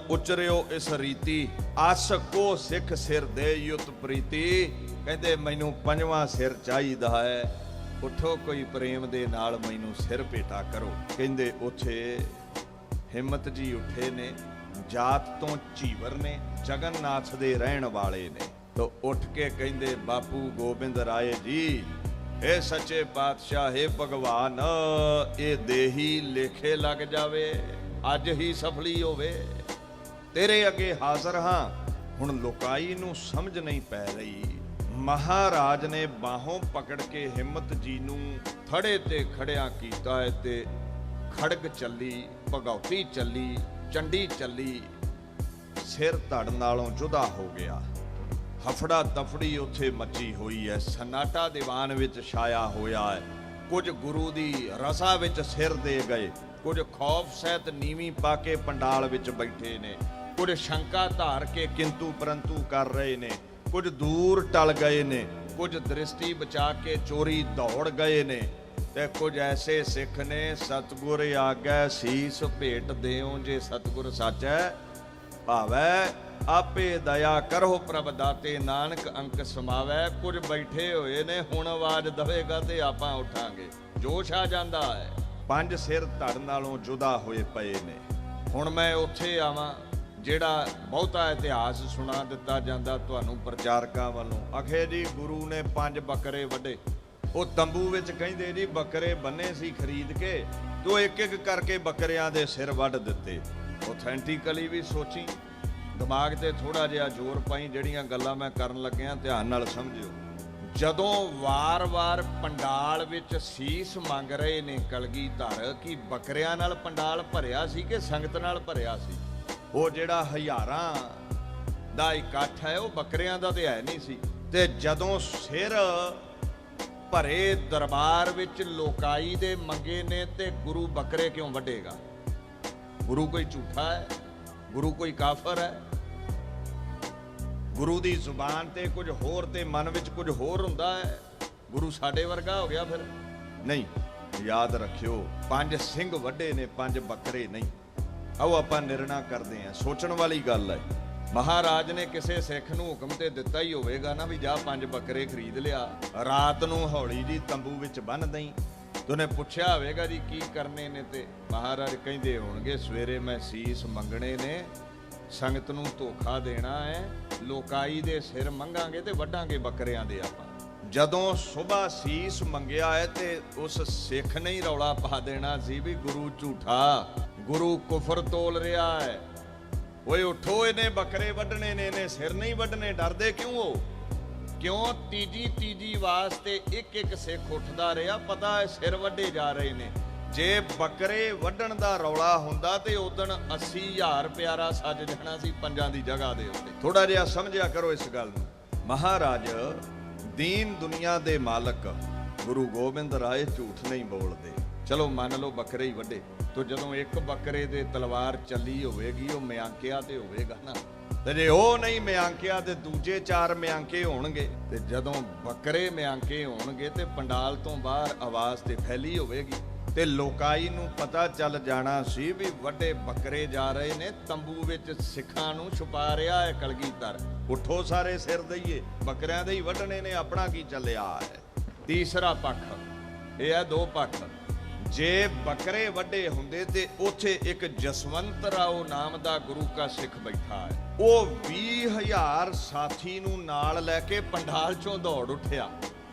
ਉਚਰਿਓ ਇਸ ਰੀਤੀ, ਆਸ ਕੋ ਸਿੱਖ ਸਿਰ ਦੇ ਯੁਤ ਪ੍ਰੀਤੀ। ਕਹਿੰਦੇ ਮੈਨੂੰ ਪੰਜਵਾਂ ਸਿਰ ਚਾਹੀਦਾ ਹੈ, ਉੱਠੋ ਕੋਈ ਪ੍ਰੇਮ ਦੇ ਨਾਲ ਮੈਨੂੰ ਸਿਰ ਭੇਟਾ ਕਰੋ। ਕਹਿੰਦੇ ਉੱਥੇ ਹਿੰਮਤ ਜੀ ਉੱਠੇ ਨੇ, ਜਾਤ ਤੋਂ ਝੀਵਰ ਨੇ, ਜਗਨਨਾਥ ਦੇ ਰਹਿਣ ਵਾਲੇ ਨੇ। ਤੋ ਉੱਠ ਕੇ ਕਹਿੰਦੇ ਬਾਪੂ ਗੋਬਿੰਦ ਰਾਏ ਜੀ, ਇਹ ਸੱਚੇ ਪਾਤਸ਼ਾਹ, ਹੈ ਭਗਵਾਨ, ਇਹ ਦੇਹੀ ਲੇਖੇ ਲੱਗ ਜਾਵੇ, ਅੱਜ ਹੀ ਸਫਲੀ ਹੋਵੇ। ਤੇਰੇ ਅੱਗੇ ਹਾਜ਼ਰ ਹਾਂ। ਹੁਣ ਲੋਕਾਈ ਨੂੰ ਸਮਝ ਨਹੀਂ ਪੈ ਰਹੀ। ਮਹਾਰਾਜ ਨੇ ਬਾਹੋਂ ਪਕੜ ਕੇ ਹਿੰਮਤ ਜੀ ਨੂੰ ਥੜੇ ਤੇ ਖੜਿਆ ਕੀਤਾ ਹੈ ਤੇ ਖੜਗ ਚੱਲੀ, ਭਗੌਤੀ ਚੱਲੀ, ਚੰਡੀ ਚੱਲੀ, ਸਿਰ ਧੜ ਨਾਲੋਂ ਜੁਦਾ ਹੋ ਗਿਆ। ਹਫੜਾ ਦਫੜੀ ਉੱਥੇ ਮੱਚੀ ਹੋਈ ਹੈ। ਸਨਾਟਾ ਦੀਵਾਨ ਵਿੱਚ ਛਾਇਆ ਹੋਇਆ ਹੈ। ਕੁਝ ਗੁਰੂ ਦੀ ਰਜ਼ਾ ਵਿੱਚ ਸਿਰ ਦੇ ਗਏ, ਕੁਝ ਖੌਫ ਸਹਿਤ ਨੀਵੀਂ ਪਾ ਕੇ ਪੰਡਾਲ ਵਿੱਚ ਬੈਠੇ ਨੇ, ਕੁਝ ਸ਼ੰਕਾ ਧਾਰ ਕੇ ਕਿੰਤੂ ਪਰੰਤੂ ਕਰ ਰਹੇ ਨੇ, ਕੁਝ ਦੂਰ ਟਲ ਗਏ ਨੇ, ਕੁਝ ਦ੍ਰਿਸ਼ਟੀ ਬਚਾ ਕੇ ਚੋਰੀ ਦੌੜ ਗਏ ਨੇ, ਤੇ ਕੁਝ ਐਸੇ ਸਿੱਖ ਨੇ ਸਤਿਗੁਰ ਆਗੈ ਸੀਸ ਭੇਟ ਦਿਓ, ਜੇ ਸਤਿਗੁਰ ਸਾਚੈ ਭਾਵੈ ਆਪੇ ਦਇਆ ਕਰੋ ਪ੍ਰਭ ਦਾਤੇ, ਨਾਨਕ ਅੰਕ ਸਮਾਵੈ। ਕੁਝ ਬੈਠੇ ਹੋਏ ਨੇ, ਹੁਣ ਆਵਾਜ਼ ਦਵੇਗਾ ਤੇ ਆਪਾਂ ਉੱਠਾਂਗੇ। ਜੋਸ਼ ਆ ਜਾਂਦਾ ਹੈ। ਪੰਜ ਸਿਰ ਧੜ ਨਾਲੋਂ ਜੁਦਾ ਹੋਏ ਪਏ ਨੇ। ਹੁਣ ਮੈਂ ਉੱਥੇ ਆਵਾਂ ਜਿਹੜਾ ਬਹੁਤਾ ਇਤਿਹਾਸ ਸੁਣਾ ਦਿੱਤਾ ਜਾਂਦਾ ਤੁਹਾਨੂੰ ਪ੍ਰਚਾਰਕਾਂ ਵੱਲੋਂ। ਅਖੇ ਜੀ ਗੁਰੂ ਨੇ 5 ਬੱਕਰੇ ਵੱਢੇ। ਉਹ ਤੰਬੂ ਵਿੱਚ ਕਹਿੰਦੇ ਜੀ ਬੱਕਰੇ ਬੰਨੇ ਸੀ ਖਰੀਦ ਕੇ, ਤੋ ਇੱਕ ਇੱਕ ਕਰਕੇ ਬੱਕਰਿਆਂ ਦੇ ਸਿਰ ਵੱਢ ਦਿੱਤੇ। ਆਥੈਂਟਿਕਲੀ ਵੀ ਸੋਚੀ, ਦਿਮਾਗ ਤੇ ਥੋੜਾ ਜਿਹਾ ਜ਼ੋਰ ਪਾਈ। ਜਿਹੜੀਆਂ ਗੱਲਾਂ ਮੈਂ ਕਰਨ ਲੱਗਿਆ ਧਿਆਨ ਨਾਲ ਸਮਝਿਓ। ਜਦੋਂ ਵਾਰ-ਵਾਰ ਪੰਡਾਲ ਵਿੱਚ ਸੀਸ ਮੰਗ ਰਹੇ ਨੇ ਕਲਗੀਧਰ, ਕਿ ਬੱਕਰਿਆਂ ਨਾਲ ਪੰਡਾਲ ਭਰਿਆ ਸੀ ਕਿ ਸੰਗਤ ਨਾਲ ਭਰਿਆ ਸੀ? ਉਹ ਜਿਹੜਾ ਹਜ਼ਾਰਾਂ ਦਾ ਇਕੱਠ ਹੈ ਉਹ ਬੱਕਰਿਆਂ ਦਾ ਤੇ ਹੈ ਨਹੀਂ ਸੀ। ਤੇ ਜਦੋਂ ਸਿਰ ਭਰੇ ਦਰਬਾਰ ਵਿੱਚ ਲੋਕਾਈ ਦੇ ਮੰਗੇ ਨੇ, ਤੇ ਗੁਰੂ ਬੱਕਰੇ ਕਿਉਂ ਵੱਢੇਗਾ? ਗੁਰੂ ਕੋਈ ਝੂਠਾ ਹੈ? ਗੁਰੂ ਕੋਈ ਕਾਫਰ ਹੈ? ਗੁਰੂ ਦੀ ਜ਼ੁਬਾਨ ਤੇ ਕੁਝ ਹੋਰ ਤੇ ਮਨ ਵਿੱਚ ਕੁਝ ਹੋਰ ਹੁੰਦਾ ਹੈ। ਗੁਰੂ ਸਾਡੇ ਵਰਗਾ ਹੋ ਗਿਆ ਫਿਰ? ਨਹੀਂ। ਯਾਦ ਰੱਖਿਓ, 5 ਸਿੰਘ ਵੱਡੇ ਨੇ, 5 ਬੱਕਰੇ ਨਹੀਂ। ਆਓ ਆਪਾਂ ਨਿਰਣਾ ਕਰਦੇ ਹਾਂ। ਸੋਚਣ ਵਾਲੀ ਗੱਲ ਹੈ। ਮਹਾਰਾਜ ਨੇ ਕਿਸੇ ਸਿੱਖ ਨੂੰ ਹੁਕਮ ਤੇ ਦਿੱਤਾ ਹੀ ਹੋਵੇਗਾ ਨਾ ਵੀ ਜਾ 5 ਬੱਕਰੇ ਖਰੀਦ ਲਿਆ, ਰਾਤ ਨੂੰ ਹੌਲੀ ਜੀ ਤੰਬੂ ਵਿੱਚ ਬੰਨ੍ਹ ਦਈ, ਤੇ ਉਹਨੇ ਪੁੱਛਿਆ ਹੋਵੇਗਾ ਜੀ ਕੀ ਕਰਨੇ ਨੇ, ਤੇ ਮਹਾਰਾਜ ਕਹਿੰਦੇ ਹੋਣਗੇ ਸਵੇਰੇ ਮੈਂ ਸੀਸ ਮੰਗਣੇ ਨੇ, ਸੰਗਤ ਨੂੰ ਧੋਖਾ ਦੇਣਾ ਹੈ, ਲੋਕਾਈ ਦੇ ਸਿਰ ਮੰਗਾਂਗੇ ਤੇ ਵੱਢਾਂਗੇ ਬੱਕਰਿਆਂ ਦੇ ਆਪਾਂ। ਜਦੋਂ ਸੁਬਾ ਸੀਸ ਮੰਗਿਆ ਹੈ ਤੇ ਉਸ ਸਿੱਖ ਨੇ ਹੀ ਰੌਲਾ ਪਾ ਦੇਣਾ ਸੀ ਵੀ ਗੁਰੂ ਝੂਠਾ, ਗੁਰੂ ਕੁਫਰ ਤੋਲ ਰਿਹਾ ਹੈ, ਓਏ ਉਠੋ ਇਹਨੇ ਬੱਕਰੇ ਵੱਢਣੇ ਨੇ, ਇਹਨੇ ਸਿਰ ਨਹੀਂ ਵੱਢਣੇ। ਡਰਦੇ ਕਿਉਂ ਹੋ? ਕਿਉਂ ਤੀਜੀ ਵਾਸਤੇ ਇੱਕ ਸਿੱਖ ਉੱਠਦਾ ਰਿਹਾ, ਪਤਾ ਹੈ ਸਿਰ ਵੱਢੇ ਜਾ ਰਹੇ ਨੇ। ਜੇ ਬੱਕਰੇ ਵੱਢਣ ਦਾ ਰੌਲਾ ਹੁੰਦਾ ਤੇ ਉਦਣ 80,000 ਪਿਆਰਾ ਸੱਜ ਜਾਣਾ ਸੀ ਪੰਜਾਂ ਦੀ ਜਗ੍ਹਾ ਦੇ ਉੱਤੇ। ਥੋੜਾ ਜਿਹਾ ਸਮਝਿਆ ਕਰੋ ਇਸ ਗੱਲ ਨੂੰ। ਮਹਾਰਾਜ ਦੀਨ ਦੁਨੀਆ ਦੇ ਮਾਲਕ ਗੁਰੂ ਗੋਬਿੰਦ ਰਾਏ ਝੂਠ ਨਹੀਂ ਬੋਲਦੇ। ਚਲੋ ਮੰਨ ਲਓ ਬੱਕਰੇ ਹੀ ਵੱਢੇ, ਤੋ ਜਦੋਂ ਇੱਕ ਬੱਕਰੇ ਦੇ ਤਲਵਾਰ ਚੱਲੀ ਹੋਵੇਗੀ ਉਹ ਮਿਆਂਕਿਆ ਤੇ ਹੋਵੇਗਾ ਨਾ, ਤੇ ਜੇ ਉਹ ਨਹੀਂ ਮਿਆਂਕਿਆ ਤੇ ਦੂਜੇ 4 ਮਿਆਂਕੇ ਹੋਣਗੇ, ਤੇ ਜਦੋਂ ਬੱਕਰੇ ਮਿਆਂਕੇ ਹੋਣਗੇ ਤੇ ਪੰਡਾਲ ਤੋਂ ਬਾਹਰ ਆਵਾਜ਼ ਤੇ ਫੈਲੀ ਹੋਵੇਗੀ, ਤੇ ਲੋਕਾਈ ਨੂੰ ਪਤਾ ਚੱਲ ਜਾਣਾ ਸੀ ਵੀ ਵੱਡੇ ਬੱਕਰੇ ਜਾ ਰਹੇ ਨੇ, ਤੰਬੂ ਵਿੱਚ ਸਿੱਖਾਂ ਨੂੰ ਛੁਪਾ ਰਿਹਾ ਹੈ ਕਲਗੀਧਰ। ਉਠੋ ਸਾਰੇ ਸਿਰ ਦਈਏ, ਬੱਕਰਿਆਂ ਦੇ ਹੀ ਵੱਢਣੇ ਨੇ, ਆਪਣਾ ਕੀ ਚੱਲਿਆ ਹੈ। ਤੀਸਰਾ ਪੱਖ ਇਹ ਹੈ, 2 ਪੱਖ। ਜੇ ਬੱਕਰੇ ਵੱਡੇ ਹੁੰਦੇ ਤੇ ਉੱਥੇ ਇੱਕ ਜਸਵੰਤ ਰਾਓ ਨਾਮ ਦਾ ਗੁਰੂ ਕਾ ਸਿੱਖ ਬੈਠਾ ਹੈ, ਉਹ 20,000 ਸਾਥੀ ਨੂੰ ਨਾਲ ਲੈ ਕੇ ਪੰਡਾਲ ਚੋਂ ਦੌੜ ਉੱਠਿਆ।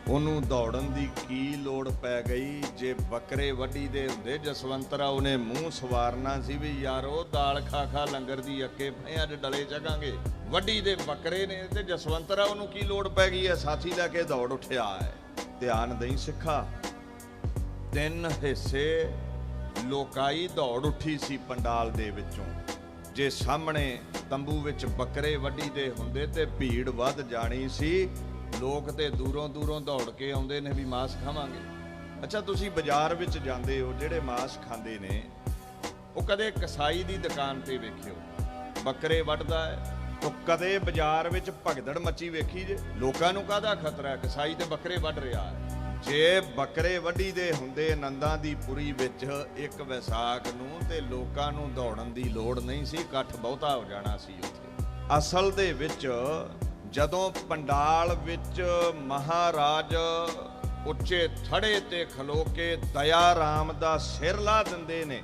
ਉਹਨੂੰ ਦੌੜਨ ਦੀ ਕੀ ਲੋੜ ਪੈ ਗਈ? ਜੇ ਬੱਕਰੇ ਵੱਢੀ ਦੇ ਹੁੰਦੇ, ਜਸਵੰਤ ਰਾਓ ਨੇ ਮੂੰਹ ਸਵਾਰਨਾ ਸੀ ਵੀ ਯਾਰੋ ਦਾਲ ਖਾ ਲੰਗਰ ਦੀ ਅੱਕੇ ਪਏ, ਅੱਜ ਡਲੇ ਚੱਕਾਂਗੇ। ਵੱਢੀ ਦੇ ਬੱਕਰੇ ਨੇ ਤੇ ਜਸਵੰਤ ਰਾਓ ਨੂੰ ਕੀ ਲੋੜ ਪੈ ਗਈ ਹੈ? ਸਾਥੀ ਲੈ ਕੇ ਦੌੜ ਉੱਠਿਆ ਹੈ। ਧਿਆਨ ਦੇਈ ਸਿੱਖਾ, 3 ਹਿੱਸੇ ਲੋਕਾਈ ਦੌੜ ਉੱਠੀ ਸੀ ਪੰਡਾਲ ਦੇ ਵਿੱਚੋਂ। ਜੇ ਸਾਹਮਣੇ ਤੰਬੂ ਵਿੱਚ ਬੱਕਰੇ ਵੱਢੀ ਦੇ ਹੁੰਦੇ ਤੇ ਭੀੜ ਵੱਧ ਜਾਣੀ ਸੀ, ਲੋਕ ਤੇ ਦੂਰੋਂ ਦੌੜ ਕੇ ਆਉਂਦੇ ਨੇ ਵੀ ਮਾਸ ਖਾਵਾਂਗੇ। ਅੱਛਾ, ਤੁਸੀਂ ਬਾਜ਼ਾਰ ਵਿੱਚ ਜਾਂਦੇ ਹੋ, ਜਿਹੜੇ ਮਾਸ ਖਾਂਦੇ ਨੇ ਉਹ ਕਦੇ ਕਸਾਈ ਦੀ ਦੁਕਾਨ ਤੇ ਵੇਖਿਓ ਬੱਕਰੇ ਵੱਢਦਾ ਹੈ, ਤਾਂ ਕਦੇ ਬਾਜ਼ਾਰ ਵਿੱਚ ਭਗਦੜ ਮੱਚੀ ਵੇਖੀ ਜੇ? ਲੋਕਾਂ ਨੂੰ ਕਾਹਦਾ ਖਤਰਾ ਹੈ? ਕਸਾਈ ਤੇ ਬੱਕਰੇ ਵੱਢ ਰਿਹਾ ਹੈ। ਜੇ ਬੱਕਰੇ ਵੱਢੀ ਦੇ ਹੁੰਦੇ ਆਨੰਦਾਂ ਦੀ ਪੁਰੀ ਵਿੱਚ 1 ਵਿਸਾਖ ਨੂੰ, ਤੇ ਲੋਕਾਂ ਨੂੰ ਦੌੜਨ ਦੀ ਲੋੜ ਨਹੀਂ ਸੀ, ਇਕੱਠ ਬਹੁਤਾ ਹੋ ਜਾਣਾ ਸੀ ਉੱਥੇ। ਅਸਲ ਦੇ ਵਿੱਚ ਜਦੋਂ ਪੰਡਾਲ ਵਿੱਚ ਮਹਾਰਾਜ ਉੱਚੇ ਥੜੇ ਤੇ ਖਲੋ ਕੇ ਦਇਆ ਰਾਮ ਦਾ ਸਿਰ ਲਾ ਦਿੰਦੇ ਨੇ,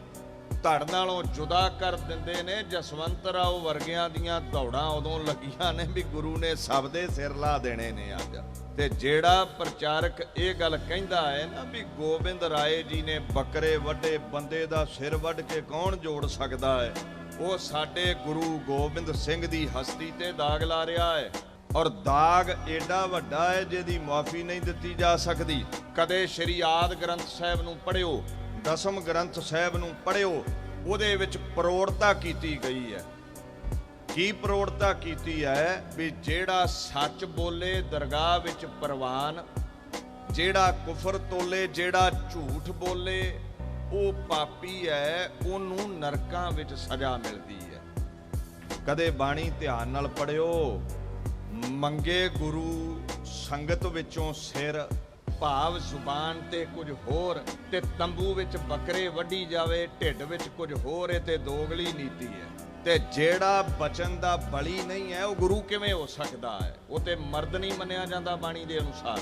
ਧੜ ਨਾਲੋਂ ਜੁਦਾ ਕਰ ਦਿੰਦੇ ਨੇ, ਜਸਵੰਤ ਰਾਓ ਵਰਗਿਆਂ ਦੀਆਂ ਦੌੜਾਂ ਉਦੋਂ ਲੱਗੀਆਂ ਨੇ ਵੀ ਗੁਰੂ ਨੇ ਸਭ ਦੇ ਸਿਰ ਲਾ ਦੇਣੇ ਨੇ ਅੱਜ। ਤੇ ਜਿਹੜਾ ਪ੍ਰਚਾਰਕ ਇਹ ਗੱਲ ਕਹਿੰਦਾ ਹੈ ਨਾ ਵੀ ਗੋਬਿੰਦ ਰਾਏ ਜੀ ਨੇ ਬੱਕਰੇ ਵੱਢੇ, ਬੰਦੇ ਦਾ ਸਿਰ ਵੱਢ ਕੇ ਕੌਣ ਜੋੜ ਸਕਦਾ ਹੈ, ਉਹ ਸਾਡੇ ਗੁਰੂ ਗੋਬਿੰਦ ਸਿੰਘ ਦੀ ਹਸਤੀ ਤੇ ਦਾਗ ਲਾ ਰਿਹਾ ਹੈ। ਔਰ ਦਾਗ ਏਡਾ ਵੱਡਾ ਹੈ ਜਿਹਦੀ ਮੁਆਫੀ ਨਹੀਂ ਦਿੱਤੀ ਜਾ ਸਕਦੀ। ਕਦੇ ਸ਼੍ਰੀ ਆਦਿ ਗ੍ਰੰਥ ਸਾਹਿਬ ਨੂੰ ਪੜ੍ਹਿਓ, 10ਮ ਗ੍ਰੰਥ ਸਾਹਿਬ ਨੂੰ ਪੜ੍ਹਿਓ, ਉਹਦੇ ਵਿੱਚ ਪ੍ਰੋੜਤਾ ਕੀਤੀ ਗਈ ਹੈ। ਕੀ ਪ੍ਰੋੜਤਾ ਕੀਤੀ ਹੈ? ਵੀ ਜਿਹੜਾ ਸੱਚ ਬੋਲੇ ਦਰਗਾਹ ਵਿੱਚ ਪ੍ਰਵਾਨ, ਜਿਹੜਾ ਕੁਫਰ ਤੋਲੇ, ਜਿਹੜਾ ਝੂਠ ਬੋਲੇ ਉਹ ਪਾਪੀ ਹੈ, ਉਹਨੂੰ ਨਰਕਾਂ ਵਿੱਚ ਸਜ਼ਾ ਮਿਲਦੀ ਹੈ। ਕਦੇ ਬਾਣੀ ਧਿਆਨ ਨਾਲ ਪੜ੍ਹਿਓ। ਮੰਗੇ ਗੁਰੂ ਸੰਗਤ ਵਿੱਚੋਂ ਸਿਰ, ਭਾਵ ਜ਼ੁਬਾਨ ਤੇ ਕੁਝ ਹੋਰ, ਤੇ ਤੰਬੂ ਵਿੱਚ ਬੱਕਰੇ ਵੱਢੀ ਜਾਵੇ ਢਿੱਡ ਵਿੱਚ ਕੁਝ ਹੋਰ, ਇਹ ਤੇ ਦੋਗਲੀ ਨੀਤੀ ਹੈ। ਤੇ ਜਿਹੜਾ ਬਚਨ ਦਾ ਬਲੀ ਨਹੀਂ ਹੈ ਉਹ ਗੁਰੂ ਕਿਵੇਂ ਹੋ ਸਕਦਾ ਹੈ? ਉਹ ਤੇ ਮਰਦ ਨਹੀਂ ਮੰਨਿਆ ਜਾਂਦਾ ਬਾਣੀ ਦੇ ਅਨੁਸਾਰ।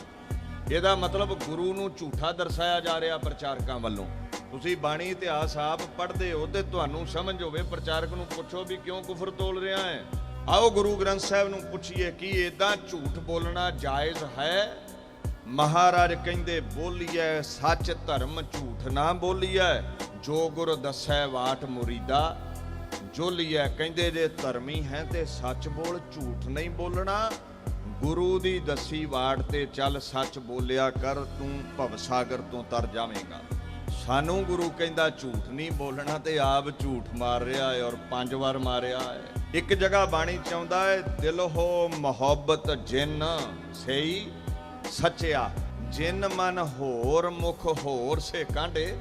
ਇਹਦਾ ਮਤਲਬ ਗੁਰੂ ਨੂੰ ਝੂਠਾ ਦਰਸਾਇਆ ਜਾ ਰਿਹਾ ਪ੍ਰਚਾਰਕਾਂ ਵੱਲੋਂ। ਤੁਸੀਂ ਬਾਣੀ ਇਤਿਹਾਸ ਆਪ ਪੜ੍ਹਦੇ ਹੋ ਤੇ ਤੁਹਾਨੂੰ ਸਮਝ ਹੋਵੇ, ਪ੍ਰਚਾਰਕ ਨੂੰ ਪੁੱਛੋ ਵੀ ਕਿਉਂ ਕੁਫਰ ਤੋਲ ਰਿਹਾ ਹੈ। ਆਓ ਗੁਰੂ ਗ੍ਰੰਥ ਸਾਹਿਬ ਨੂੰ ਪੁੱਛੀਏ ਕਿ ਇਦਾਂ ਝੂਠ ਬੋਲਣਾ ਜਾਇਜ਼ ਹੈ? ਮਹਾਰਾਜ ਕਹਿੰਦੇ ਬੋਲੀਐ ਸੱਚ ਧਰਮ ਝੂਠ ਨਾ ਬੋਲੀਐ, ਜੋ ਗੁਰ ਦੱਸੈ ਵਾਟ ਮੁਰੀਦਾ ਜੋਲੀਐ। ਕਹਿੰਦੇ ਜੇ ਧਰਮੀ ਹੈ ਤੇ ਸੱਚ ਬੋਲ, ਝੂਠ ਨਹੀਂ ਬੋਲਣਾ। ਗੁਰੂ ਦੀ ਦੱਸੀ ਵਾਟ ਤੇ ਚੱਲ, ਸੱਚ ਬੋਲਿਆ ਕਰ, ਤੂੰ ਭਵਸਾਗਰ ਤੋਂ ਤਰ ਜਾਵੇਂਗਾ। ਸਾਨੂੰ ਗੁਰੂ ਕਹਿੰਦਾ ਝੂਠ ਨਹੀਂ ਬੋਲਣਾ ਤੇ ਆਪ ਝੂਠ ਮਾਰ ਰਿਹਾ ਹੈ, ਔਰ 5 ਵਾਰ ਮਾਰਿਆ ਹੈ। ਇੱਕ ਜਗ੍ਹਾ ਬਾਣੀ ਚ ਆਉਂਦਾ ਹੈ, ਦਿਲ ਹੋ ਮੁਹੱਬਤ ਜਿਨ ਸਹੀ ਸੱਚਿਆ, ਜਿਨ ਮਨ ਹੋਰ ਮੁਖ ਹੋਰ ਸੇ ਕਾਂਢੇ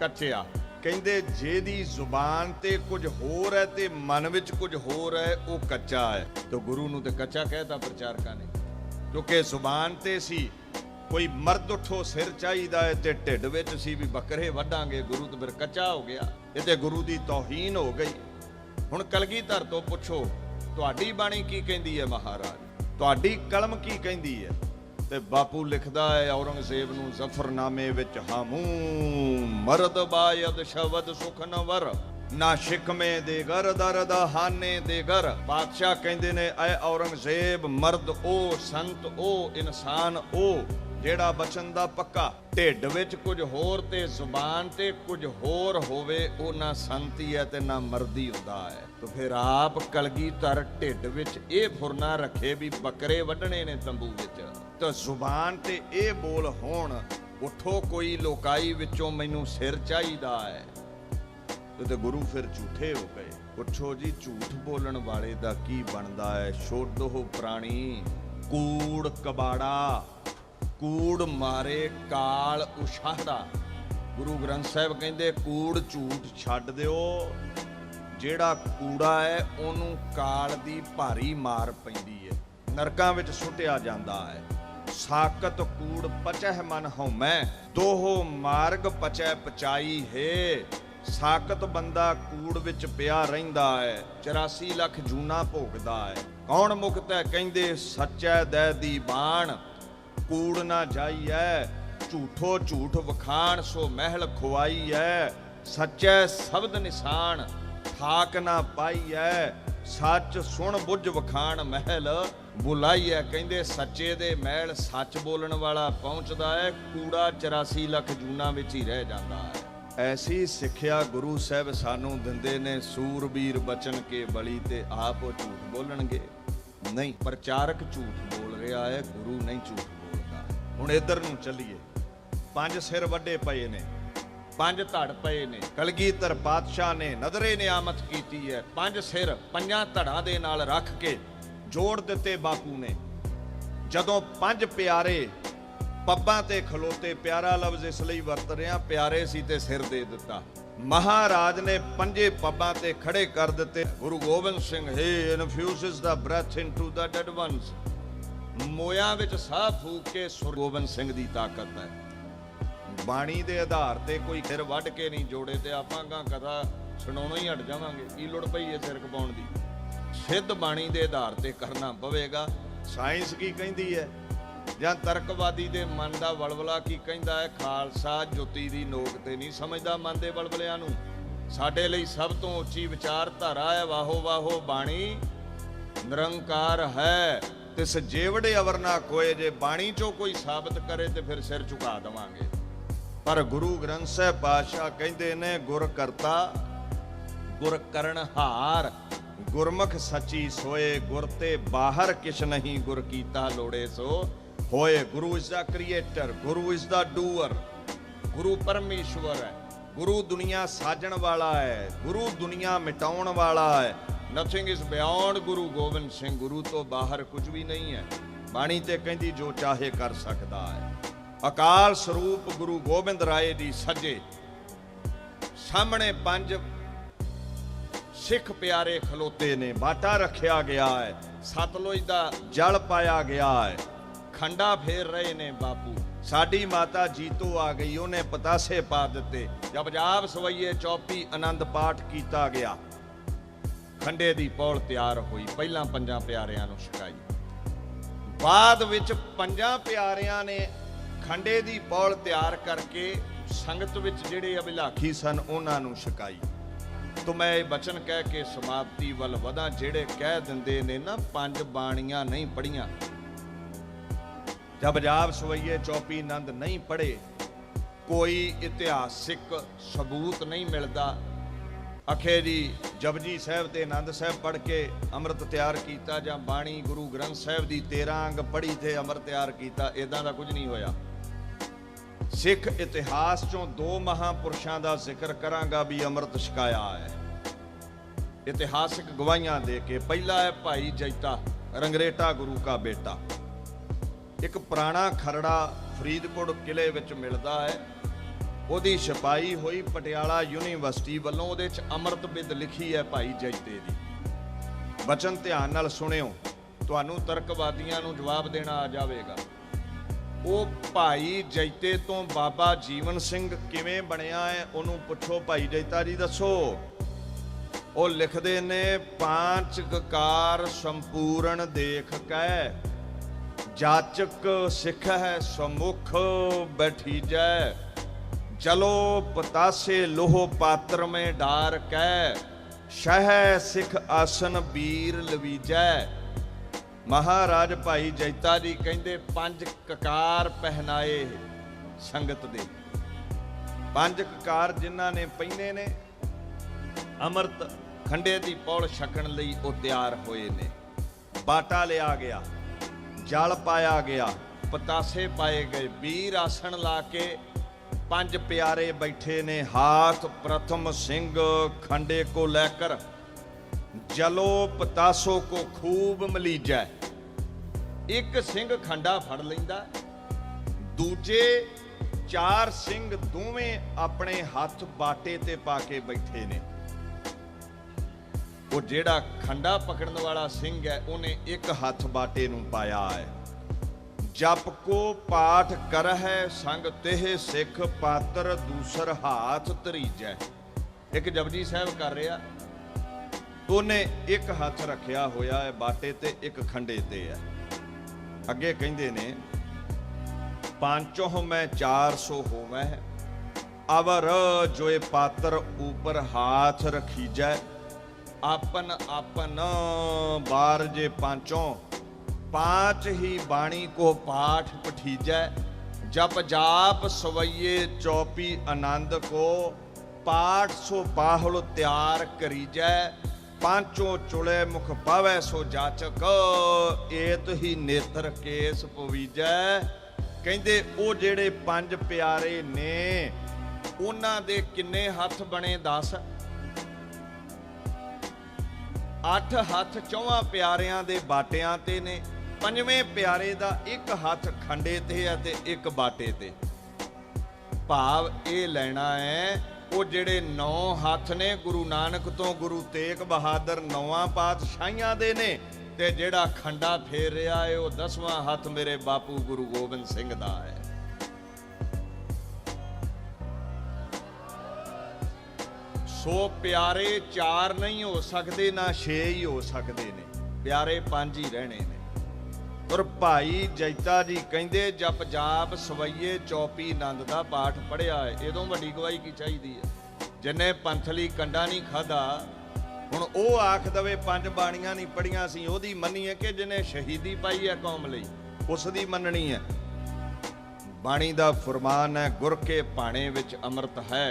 ਕੱਚਿਆ। ਕਹਿੰਦੇ ਜਿਹਦੀ ਜ਼ੁਬਾਨ ਤੇ ਕੁਝ ਹੋਰ ਹੈ ਤੇ ਮਨ ਵਿੱਚ ਕੁਝ ਹੋਰ ਹੈ, ਉਹ ਕੱਚਾ ਹੈ। ਤੇ ਗੁਰੂ ਨੂੰ ਤੇ ਕੱਚਾ ਕਹਿਤਾ ਪ੍ਰਚਾਰਕਾਂ ਨੇ, ਕਿਉਂਕਿ ਜ਼ੁਬਾਨ ਤੇ ਸੀ ਕੋਈ ਮਰਦ ਉੱਠੋ ਸਿਰ ਚਾਹੀਦਾ ਹੈ, ਤੇ ਢਿੱਡ ਵਿੱਚ ਸੀ ਵੀ ਬੱਕਰੇ ਵੱਢਾਂਗੇ। ਗੁਰੂ ਤੇ ਫਿਰ ਕੱਚਾ ਹੋ ਗਿਆ, ਇਹ ਤੇ ਗੁਰੂ ਦੀ ਤੌਹੀਨ ਹੋ ਗਈ। ਹੁਣ ਕਲਗੀਧਰ ਤੋਂ ਪੁੱਛੋ ਤੁਹਾਡੀ ਬਾਣੀ ਕੀ ਕਹਿੰਦੀ ਹੈ, ਮਹਾਰਾਜ ਤੁਹਾਡੀ ਕਲਮ ਕੀ ਕਹਿੰਦੀ ਹੈ? ਤੇ ਬਾਪੂ ਲਿਖਦਾ ਹੈ ਔਰੰਗਜ਼ੇਬ ਨੂੰ ਜ਼ਫਰਨਾਮੇ ਵਿੱਚ, ਹਾਮੂ ਮਰਦ ਬਾਇਦ ਸ਼ਬਦ ਸੁਖ ਨਵਰ, ਨਾ ਸ਼ਿਕਮੇ ਦੇ ਘਰ ਦਰਦ ਹਾਨੇ ਦੇ ਘਰ। ਬਾਦਸ਼ਾਹ ਕਹਿੰਦੇ ਨੇ ਐ ਔਰੰਗਜ਼ੇਬ, ਮਰਦ ਉਹ, ਸੰਤ ਉਹ, ਇਨਸਾਨ ਉਹ ਜਿਹੜਾ ਬਚਨ ਦਾ ਪੱਕਾ, ਢਿੱਡ ਵਿੱਚ ਕੁਝ ਹੋਰ ਤੇ ਜ਼ੁਬਾਨ ਤੇ ਕੁਝ ਹੋਰ ਹੋਵੇ, ਉਹ ਨਾ ਸੰਤੀ ਹੈ ਤੇ ਨਾ ਮਰਦੀ ਹੁੰਦਾ ਹੈ। ਤੇ ਫਿਰ ਆਪ ਕਲਗੀਧਰ ਢਿੱਡ ਵਿੱਚ ਇਹ ਫੁਰਨਾ ਰੱਖੇ ਵੀ ਬੱਕਰੇ ਵੱਢਣੇ ਨੇ ਤੰਬੂ ਵਿੱਚ, ਤਾਂ ਜ਼ੁਬਾਨ ਤੇ ਇਹ ਬੋਲ ਹੋਣ, ਉਠੋ ਕੋਈ ਲੋਕਾਈ ਵਿੱਚੋਂ ਮੈਨੂੰ ਸਿਰ ਚਾਹੀਦਾ ਹੈ। ਤੇ ਗੁਰੂ ਫਿਰ ਝੂਠੇ ਹੋ ਗਏ। ਪੁੱਛੋ ਜੀ ਝੂਠ ਬੋਲਣ ਵਾਲੇ ਦਾ ਕੀ ਬਣਦਾ ਹੈ? ਛੋਡੋ ਪ੍ਰਾਣੀ ਕੂੜ ਕਬਾੜਾ, ਕੂੜ ਮਾਰੇ ਕਾਲ ਉਸ਼ਾਹੜਾ। ਗੁਰੂ ਗ੍ਰੰਥ ਸਾਹਿਬ ਕਹਿੰਦੇ ਕੂੜ ਝੂਠ ਛੱਡ ਦਿਓ, ਜਿਹੜਾ ਕੂੜਾ ਹੈ ਉਹਨੂੰ ਕਾਲ ਦੀ ਭਾਰੀ ਮਾਰ ਪੈਂਦੀ ਹੈ, ਨਰਕਾਂ ਵਿੱਚ ਸੁੱਟਿਆ ਜਾਂਦਾ ਹੈ। ਸਾਕਤ ਕੂੜ ਪਚਹਿ ਮਨ ਹਉਮੈ, ਦੋਹੋ ਮਾਰਗ ਪਚੈ ਪਚਾਈ ਹੈ। ਸਾਕਤ ਬੰਦਾ ਕੂੜ ਵਿੱਚ ਪਿਆ ਰਹਿੰਦਾ ਹੈ, 84 ਲੱਖ ਜੂਨਾ ਭੋਗਦਾ ਹੈ। ਕੌਣ ਮੁਕਤ ਹੈ? ਕਹਿੰਦੇ ਸੱਚੈ ਦੈ ਦੀ ਬਾਣ, ਕੂੜ ਨਾ ਜਾਈਐ, ਝੂਠੋ ਝੂਠ ਵਖਾਣ, ਸੋ ਮਹਿਲ ਖੁਆਈਐ। ਸੱਚੈ ਸ਼ਬਦ ਨਿਸ਼ਾਨ, ਠਾਕ ਨਾ ਪਾਈਐ, ਸੱਚ ਸੁਣ ਬੁੱਝ ਵਖਾਣ, ਮਹਿਲ ਬੁਲਾਈਐ। ਕਹਿੰਦੇ ਸੱਚੇ ਦੇ ਮਹਿਲ ਸੱਚ ਬੋਲਣ ਵਾਲਾ ਪਹੁੰਚਦਾ ਹੈ, ਕੂੜਾ 84 ਲੱਖ ਜੂਨਾ ਵਿੱਚ ਹੀ ਰਹਿ ਜਾਂਦਾ ਹੈ। ਐਸੀ ਸਿੱਖਿਆ ਗੁਰੂ ਸਾਹਿਬ ਸਾਨੂੰ ਦਿੰਦੇ ਨੇ, ਸੂਰਬੀਰ ਬਚਨ ਕੇ ਬਲੀ, ਤੇ ਆਪ ਉਹ ਝੂਠ ਬੋਲਣਗੇ? ਨਹੀਂ, ਪ੍ਰਚਾਰਕ ਝੂਠ ਬੋਲ ਰਿਹਾ ਹੈ, ਗੁਰੂ ਨਹੀਂ ਝੂਠ ਬੋਲਦਾ। ਹੁਣ ਇੱਧਰ ਨੂੰ ਚੱਲੀਏ। 5 ਸਿਰ ਵੱਡੇ ਪਏ ਨੇ, 5 ਧੜ ਪਏ ਨੇ। ਕਲਗੀਧਰ ਪਾਤਸ਼ਾਹ ਨੇ ਨਦਰੇ ਨਿਆਮਤ ਕੀਤੀ ਹੈ, 5 ਸਿਰ 5 ਧੜਾਂ ਦੇ ਨਾਲ ਰੱਖ ਕੇ ਜੋੜ ਦਿੱਤੇ ਬਾਪੂ ਨੇ। ਜਦੋਂ 5 ਪਿਆਰੇ ਪੱਬਾਂ ਤੇ ਖਲੋਤੇ, ਪਿਆਰਾ ਲਫ਼ਜ਼ ਇਸ ਲਈ ਵਰਤ ਰਿਹਾ, ਪਿਆਰੇ ਸੀ ਤੇ ਸਿਰ ਦੇ ਦਿੱਤਾ। ਮਹਾਰਾਜ ਨੇ 5 ਪੱਬਾਂ ਤੇ ਖੜੇ ਕਰ ਦਿੱਤੇ। Guru Gobind Singh, he infuses the breath into the dead ones, ਮੋਇਆਂ ਵਿੱਚ ਸਾਹ ਫੂਕ ਕੇ ਸੁਰ ਗੋਬਿੰਦ ਸਿੰਘ ਦੀ ਤਾਕਤ ਹੈ। ਬਾਣੀ ਦੇ ਆਧਾਰ ਤੇ ਕੋਈ ਸਿਰ ਵੱਢ ਕੇ ਨਹੀਂ ਜੋੜੇ ਤੇ ਆਪਾਂ ਗਾਂ ਕਥਾ ਸੁਣਾਉਣੋਂ ਹੀ ਹਟ ਜਾਵਾਂਗੇ। ਕੀ ਲੋੜ ਪਈ ਹੈ ਸਿਰ ਕਪਾਉਣ ਦੀ? ਸਿੱਧ ਬਾਣੀ ਦੇ ਆਧਾਰ ਤੇ ਕਰਨਾ ਪਵੇਗਾ। ਸਾਇੰਸ ਕੀ ਕਹਿੰਦੀ ਹੈ ਜਾਂ ਤਰਕਵਾਦੀ ਦੇ ਮਨ ਦਾ ਵਲਵਲਾ ਕੀ ਕਹਿੰਦਾ ਹੈ? ਖਾਲਸਾ ਜੋਤੀ ਦੀ ਨੋਕ ਤੇ ਨਹੀਂ ਸਮਝਦਾ ਮਨ ਦੇ ਵਲਵਲਿਆਂ ਨੂੰ। ਸਾਡੇ ਲਈ ਸਭ ਤੋਂ ਉੱਚੀ ਵਿਚਾਰਧਾਰਾ ਹੈ ਵਾਹੋ ਵਾਹੋ ਬਾਣੀ ਨਿਰੰਕਾਰ ਹੈ, ਤਿਸ ਜੇਵੜੇ ਅਵਰ ਨਾ ਕੋਏ। ਜੇ ਬਾਣੀ ਚੋਂ ਕੋਈ ਸਾਬਤ ਕਰੇ ਤੇ ਫਿਰ ਸਿਰ ਝੁਕਾ ਦੇਵਾਂਗੇ। ਪਰ ਗੁਰੂ ਗ੍ਰੰਥ ਸਾਹਿਬ ਪਾਤਸ਼ਾਹ ਕਹਿੰਦੇ ਨੇ, ਗੁਰ ਕਰਤਾ ਗੁਰ ਕਰਨਹਾਰ, ਗੁਰਮੁਖ ਸੱਚੀ ਸੋਏ, ਗੁਰ ਤੇ ਬਾਹਰ ਕਿਛ ਨਹੀਂ, ਗੁਰ ਕੀਤਾ ਲੋੜੇ ਸੋ ਹੋਏ। Guru is the creator, guru is the doer, ਗੁਰੂ ਪਰਮੇਸ਼ਵਰ ਹੈ। ਗੁਰੂ ਦੁਨੀਆ ਸਾਜਣ ਵਾਲਾ ਹੈ, ਗੁਰੂ ਦੁਨੀਆ ਮਿਟਾਉਣ ਵਾਲਾ ਹੈ। Nothing is beyond Guru Gobind Singh, ਗੁਰੂ ਤੋਂ ਬਾਹਰ ਕੁਝ ਵੀ ਨਹੀਂ ਹੈ। ਬਾਣੀ ਤੇ ਕਹਿੰਦੀ ਜੋ ਚਾਹੇ ਕਰ ਸਕਦਾ ਹੈ। ਅਕਾਲ ਸਰੂਪ ਗੁਰੂ ਗੋਬਿੰਦ ਰਾਏ ਦੀ ਸੱਜੇ ਸਾਹਮਣੇ 5 ਸਿੱਖ ਪਿਆਰੇ ਖਲੋਤੇ ਨੇ, ਬਾਟਾ ਰੱਖਿਆ ਗਿਆ ਹੈ, ਸਤਲੁਜ ਦਾ ਜਲ ਪਾਇਆ ਗਿਆ ਹੈ, ਖੰਡਾ ਫੇਰ ਰਹੇ ਨੇ ਬਾਪੂ। ਸਾਡੀ ਮਾਤਾ ਜੀਤੋ ਆ ਗਈ, ਉਹਨੇ ਪਤਾਸੇ ਪਾ ਦਿੱਤੇ। ਜਬ ਜਾਬ ਸਵਈਏ ਚੌਪੀ ਆਨੰਦ ਪਾਠ ਕੀਤਾ ਗਿਆ, ਖੰਡੇ ਦੀ ਪੌਲ ਤਿਆਰ ਹੋਈ, ਪਹਿਲਾਂ 5 ਪਿਆਰਿਆਂ ਨੂੰ ਛਕਾਈ। ਬਾਅਦ ਵਿੱਚ 5 ਪਿਆਰਿਆਂ ਨੇ ਖੰਡੇ ਦੀ ਪੌਲ ਤਿਆਰ ਕਰਕੇ ਸੰਗਤ ਵਿੱਚ ਜਿਹੜੇ ਅਭਿਲਾਖੀ ਸਨ ਉਹਨਾਂ ਨੂੰ ਛਕਾਈ। ਤੋ ਮੈਂ ਇਹ ਬਚਨ ਕਹਿ ਕੇ ਸਮਾਪਤੀ ਵੱਲ ਵਧਾਂ। ਜਿਹੜੇ ਕਹਿ ਦਿੰਦੇ ਨੇ ਨਾ 5 ਬਾਣੀਆਂ ਨਹੀਂ ਪੜੀਆਂ, ਜਬ ਜਾਬ ਸਵਈਏ ਚੌਪੀ ਆਨੰਦ ਨਹੀਂ ਪੜੇ, ਕੋਈ ਇਤਿਹਾਸਿਕ ਸਬੂਤ ਨਹੀਂ ਮਿਲਦਾ। ਅਖੇ ਜੀ ਜਪਜੀ ਸਾਹਿਬ ਤੇ ਆਨੰਦ ਸਾਹਿਬ ਪੜ੍ਹ ਕੇ ਅੰਮ੍ਰਿਤ ਤਿਆਰ ਕੀਤਾ, ਜਾਂ ਬਾਣੀ ਗੁਰੂ ਗ੍ਰੰਥ ਸਾਹਿਬ ਦੀ 13 ਅੰਗ ਪੜ੍ਹੀ ਤੇ ਅੰਮ੍ਰਿਤ ਤਿਆਰ ਕੀਤਾ, ਇਦਾਂ ਦਾ ਕੁਝ ਨਹੀਂ ਹੋਇਆ। ਸਿੱਖ ਇਤਿਹਾਸ ਚੋਂ 2 ਮਹਾਂਪੁਰਸ਼ਾਂ ਦਾ ਜ਼ਿਕਰ ਕਰਾਂਗਾ ਵੀ ਅੰਮ੍ਰਿਤ ਛਕਾਇਆ ਹੈ ਇਤਿਹਾਸਿਕ ਗਵਾਹੀਆਂ ਦੇ ਕੇ। ਪਹਿਲਾ ਹੈ ਭਾਈ ਜੈਤਾ, ਰੰਗਰੇਟਾ ਗੁਰੂ ਕਾ ਬੇਟਾ। ਇੱਕ ਪੁਰਾਣਾ ਖਰੜਾ ਫਰੀਦਕੋਟ ਕਿਲੇ ਵਿੱਚ ਮਿਲਦਾ ਹੈ, ਉਹਦੀ ਛਪਾਈ ਹੋਈ ਪਟਿਆਲਾ ਯੂਨੀਵਰਸਿਟੀ ਵੱਲੋਂ। ਉਹਦੇ 'ਚ ਅੰਮ੍ਰਿਤ ਬਿਦ ਲਿਖੀ ਹੈ ਭਾਈ ਜੈਤੇ ਦੀ। ਬਚਨ ਧਿਆਨ ਨਾਲ ਸੁਣਿਓ, ਤੁਹਾਨੂੰ ਤਰਕਵਾਦੀਆਂ ਨੂੰ ਜਵਾਬ ਦੇਣਾ ਆ ਜਾਵੇਗਾ। ਉਹ ਭਾਈ ਜੈਤੇ ਤੋਂ ਬਾਬਾ ਜੀਵਨ ਸਿੰਘ ਕਿਵੇਂ ਬਣਿਆ ਹੈ, ਉਹਨੂੰ ਪੁੱਛੋ, ਭਾਈ ਜੈਤਾ ਜੀ ਦੱਸੋ। ਉਹ ਲਿਖਦੇ ਨੇ, 5 ਕਕਾਰ ਸੰਪੂਰਨ ਦੇਖ ਕੈ जाचक सिख है समुख बैठीजै, चलो पतासे लोह पात्र में डार कै, शह सिख आसन बीर लवीजै। महाराज भाई जैता जी कहते 5 ककार पहनाए संगत दे, 5 ककार जिन्हां ने पहिने ने अमृत खंडे दी पौड़ छकण लई ਉਹ ਤਿਆਰ ਹੋਏ ਨੇ। बाटा लिया गया, जल पाया गया, पतासे पाए गए, वीर आसन ला के 5 प्यारे बैठे ने। हाथ प्रथम सिंह खंडे को लेकर, जलो पतासों को खूब मलीजै। एक सिंह खंडा फड़ लैंदा, दूजे 4 सिंह दोवें अपने हथ बाटे ते पाके बैठे ने। ਉਹ ਜਿਹੜਾ ਖੰਡਾ ਪਕੜਨ ਵਾਲਾ ਸਿੰਘ ਹੈ ਉਹਨੇ ਇੱਕ ਹੱਥ ਬਾਟੇ ਨੂੰ ਪਾਇਆ ਹੈ। ਜਪ ਕੋ ਪਾਠ ਕਰਹਿ ਸੰਗ ਤਿਹ ਸਿੱਖ ਪਾਤਰ ਦੂਸਰ ਹਾਥ ਧਰੀਜੈ। ਇੱਕ ਜਪਜੀ ਸਾਹਿਬ ਕਰ ਰਿਹਾ, ਉਹਨੇ ਇੱਕ ਹੱਥ ਰੱਖਿਆ ਹੋਇਆ ਹੈ ਬਾਟੇ ਤੇ, ਇੱਕ ਖੰਡੇ ਤੇ ਹੈ। ਅੱਗੇ ਕਹਿੰਦੇ ਨੇ ਪਾਂਚੋਂ ਮੈਂ 400 ਹੋਵੈ, ਅਵਰ ਜੋਏ ਪਾਤਰ ਉਪਰ ਹਾਥ ਰਖੀਜੈ। आपन आपन बार जे पांचों, 5 ही बाणी को पाठ पठीजै। जप जाप सवैये चौपी आनंद को, पाठ सो पाहुल त्यार करीजै। पांचों चुले मुख पावै सो जाचक, एत ही नेत्र केस पवीजै। कहंदे ओ जेड़े 5 प्यारे ने उन्हां दे किन्ने हथ बने 10, 8 हथ 4 प्यारिਆਂ ਦੇ ਬਾਟਿਆਂ ਤੇ ਨੇ। 5ਵੇਂ ਪਿਆਰੇ ਦਾ ਇੱਕ ਹੱਥ ਖੰਡੇ ਤੇ ਹੈ ਤੇ ਇੱਕ ਬਾਟੇ ਤੇ। ਭਾਵ ਇਹ ਲੈਣਾ ਹੈ ਉਹ ਜਿਹੜੇ 9 ਹੱਥ ਨੇ ਗੁਰੂ ਨਾਨਕ ਤੋਂ ਗੁਰੂ ਤੇਗ ਬਹਾਦਰ 9ਵਾਂ ਪਾਤਸ਼ਾਹੀਆਂ ਦੇ ਨੇ, ਤੇ ਜਿਹੜਾ ਖੰਡਾ ਫੇਰ ਰਿਹਾ ਹੈ ਉਹ 10ਵਾਂ ਹੱਥ ਮੇਰੇ ਬਾਪੂ ਗੁਰੂ ਗੋਬਿੰਦ ਸਿੰਘ ਦਾ ਹੈ। सो प्यारे 4 नहीं हो सकते, ना 6 ही हो सकते ने, प्यारे 5 ही रहने ने। और भाई जैता जी कहते जप जाप सवैये चौपी आनंद का पाठ पढ़िया है, इदों वड्डी गवाही की चाहिए है। जिन्हें पंथली कंडा नहीं खाधा, हुण वो आख दवे 5 बाणियां नहीं पढ़ियां सी ओहदी मन्नीए, कि जिन्हें शहीदी पाई है कौम लई उसदी मननी है। बाणी दा फरमान है, गुर के भाणे विच अमृत है,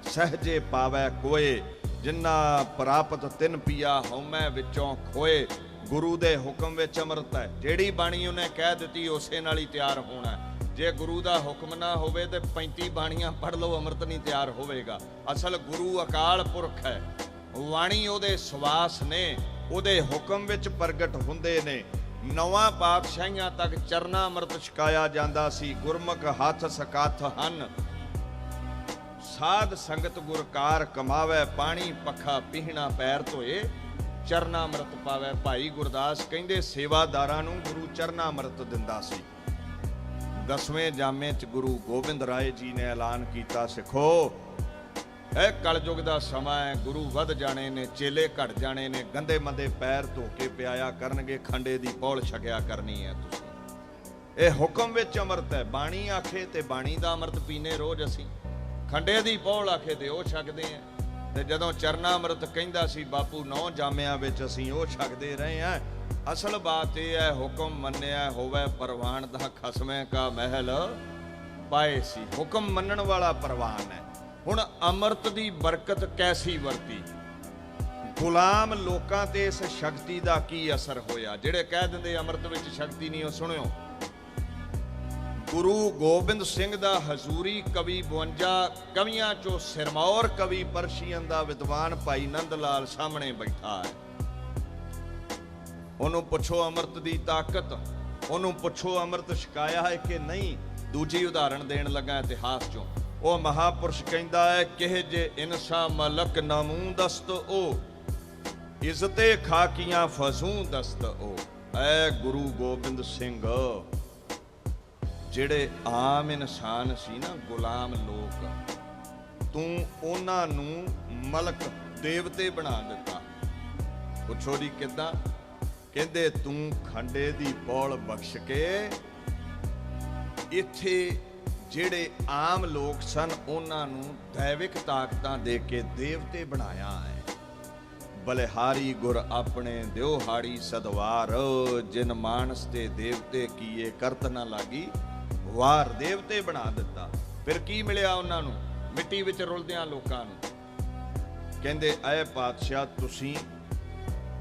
सहजे पावै कोए, जिन्ना प्राप्त तिन पिया हौमै विचों खोए। गुरु दे हुक्म विच अमृत है। ਜਿਹੜੀ ਬਾਣੀ ਉਹਨੇ ਕਹਿ ਦਿੱਤੀ ਉਸੇ ਨਾਲ ਹੀ ਤਿਆਰ ਹੋਣਾ। ਜੇ ਗੁਰੂ ਦਾ ਹੁਕਮ ਨਾ ਹੋਵੇ ਤੇ 35 ਬਾਣੀਆਂ ਪੜ੍ਹ ਲਓ, ਅੰਮ੍ਰਿਤ ਨਹੀਂ ਤਿਆਰ ਹੋਵੇਗਾ। ਅਸਲ ਗੁਰੂ ਅਕਾਲ ਪੁਰਖ ਹੈ, ਬਾਣੀ ਉਹਦੇ ਸਵਾਸ ਨੇ, ਉਹਦੇ ਹੁਕਮ ਵਿੱਚ ਪ੍ਰਗਟ ਹੁੰਦੇ ਨੇ। 9ਵਾਂ ਪਾਤਸ਼ਾਹੀਆਂ ਤੱਕ ਚਰਨਾ ਅੰਮ੍ਰਿਤ ਛਕਾਇਆ ਜਾਂਦਾ ਸੀ। ਗੁਰਮੁਖ ਹੱਥ ਸਕਾਥ ਹਨ, साध संगत गुरकार कमावे, पानी पखा पीहना पैर धोए, चरना अमृत पावे। भाई गुरदास कहंदे सेवादारां नूं गुरु चरना अमृत दिंदा सी। 10वें जामे च गुरु गोबिंद राय जी ने ऐलान कीता, सिखो ਇਹ ਕਲਯੁਗ ਦਾ ਸਮਾਂ ਹੈ, ਗੁਰੂ ਵੱਧ ਜਾਣੇ ਨੇ, ਚੇਲੇ ਘਟ ਜਾਣੇ ਨੇ, ਗੰਦੇ ਮੰਦੇ ਪੈਰ ਧੋ ਕੇ ਪਿਆਇਆ ਕਰਨਗੇ, ਖੰਡੇ ਦੀ ਪੌਲ ਛਕਿਆ ਕਰਨੀ ਹੈ ਤੁਸੀਂ। ਇਹ ਹੁਕਮ ਵਿੱਚ ਅੰਮ੍ਰਿਤ ਹੈ। ਬਾਣੀ ਆਖੇ ਤੇ ਬਾਣੀ ਦਾ ਅੰਮ੍ਰਿਤ ਪੀਨੇ ਰੋਜ਼ ਅਸੀਂ, ਖੰਡੇ ਦੀ ਪੌਲ ਆਖੇ ਤੇ ਉਹ ਛਕਦੇ ਆ। ਤੇ ਜਦੋਂ ਚਰਨਾ ਅੰਮ੍ਰਿਤ ਕਹਿੰਦਾ ਸੀ ਬਾਪੂ 9 ਜਾਮਿਆਂ ਵਿੱਚ ਅਸੀਂ ਉਹ ਛਕਦੇ ਰਹੇ ਆ। ਅਸਲ ਬਾਤ ਇਹ ਹੈ, ਹੁਕਮ ਮੰਨਿਆ ਹੋਵੇ ਪ੍ਰਵਾਨ ਦਾ ਖਸਮੇ ਕਾ ਮਹਿਲ ਪਾਏ ਸੀ। ਹੁਕਮ ਮੰਨਣ ਵਾਲਾ ਪ੍ਰਵਾਨ ਹੈ। ਹੁਣ ਅੰਮ੍ਰਿਤ ਦੀ ਬਰਕਤ ਕੈਸੀ ਵਰਤੀ, ਗੁਲਾਮ ਲੋਕਾਂ ਤੇ ਇਸ ਸ਼ਕਤੀ ਦਾ ਕੀ ਅਸਰ ਹੋਇਆ। ਜਿਹੜੇ ਕਹਿ ਦਿੰਦੇ ਅੰਮ੍ਰਿਤ ਵਿੱਚ ਸ਼ਕਤੀ ਨਹੀਂ, ਉਹ ਸੁਣਿਓ। गुरु गोबिंद सिंह दा हजूरी कवि 52 कवियां चो सिरमौर कवि परशियन दा विद्वान भाई नंद लाल सामने बैठा है। ਉਹਨੂੰ ਪੁੱਛੋ ਅੰਮ੍ਰਿਤ ਦੀ ਤਾਕਤ, ਉਹਨੂੰ ਪੁੱਛੋ ਅੰਮ੍ਰਿਤ ਛਕਾਇਆ ਹੈ ਕਿ ਨਹੀਂ। ਦੂਜੀ ਉਦਾਹਰਣ ਦੇਣ ਲੱਗਾ ਇਤਿਹਾਸ ਚੋਂ। ਉਹ ਮਹਾਪੁਰਸ਼ ਕਹਿੰਦਾ ਹੈ, ਕਿਹ ਜੇ ਇਨਸਾ ਮਲਕ ਨਮੂਦਸਤ ਉਹ, ਇਜ਼ਤੇ ਖਾਕੀਆਂ ਫਜ਼ੂ ਦਸਤ ਉਹ। ਐ ਗੁਰੂ ਗੋਬਿੰਦ ਸਿੰਘ, ਜਿਹੜੇ ਆਮ ਇਨਸਾਨ ਸੀ ਨਾ, ਗੁਲਾਮ ਲੋਕ, ਤੂੰ ਉਹਨਾਂ ਨੂੰ ਮਲਕ ਦੇਵਤੇ ਬਣਾ ਦਿੱਤਾ। ਪੁੱਛੋ ਜੀ ਕਿੱਦਾਂ? ਕਹਿੰਦੇ ਤੂੰ ਖੰਡੇ ਦੀ ਪੌਲ ਬਖਸ਼ ਕੇ ਇੱਥੇ ਜਿਹੜੇ ਆਮ ਲੋਕ ਸਨ ਉਹਨਾਂ ਨੂੰ ਦੈਵਿਕ ਤਾਕਤਾਂ ਦੇ ਕੇ ਦੇਵਤੇ ਬਣਾਇਆ ਹੈ। ਬਲਿਹਾਰੀ ਗੁਰ ਆਪਣੇ ਦਿਓ ਹਾੜੀ ਸਦਵਾਰ, ਜਿਨ ਮਾਨਸ ਤੇ ਦੇਵਤੇ ਕੀਏ ਕਰਤ ਨਾ ਲਾਗੀ ਵਾਰ। ਦੇਵਤੇ ਬਣਾ ਦਿੱਤਾ। ਫਿਰ ਕੀ ਮਿਲਿਆ ਉਹਨਾਂ ਨੂੰ? ਮਿੱਟੀ ਵਿੱਚ ਰੁਲਦਿਆਂ ਲੋਕਾਂ ਨੂੰ। ਕਹਿੰਦੇ ਐ ਪਾਤਸ਼ਾਹ ਤੁਸੀਂ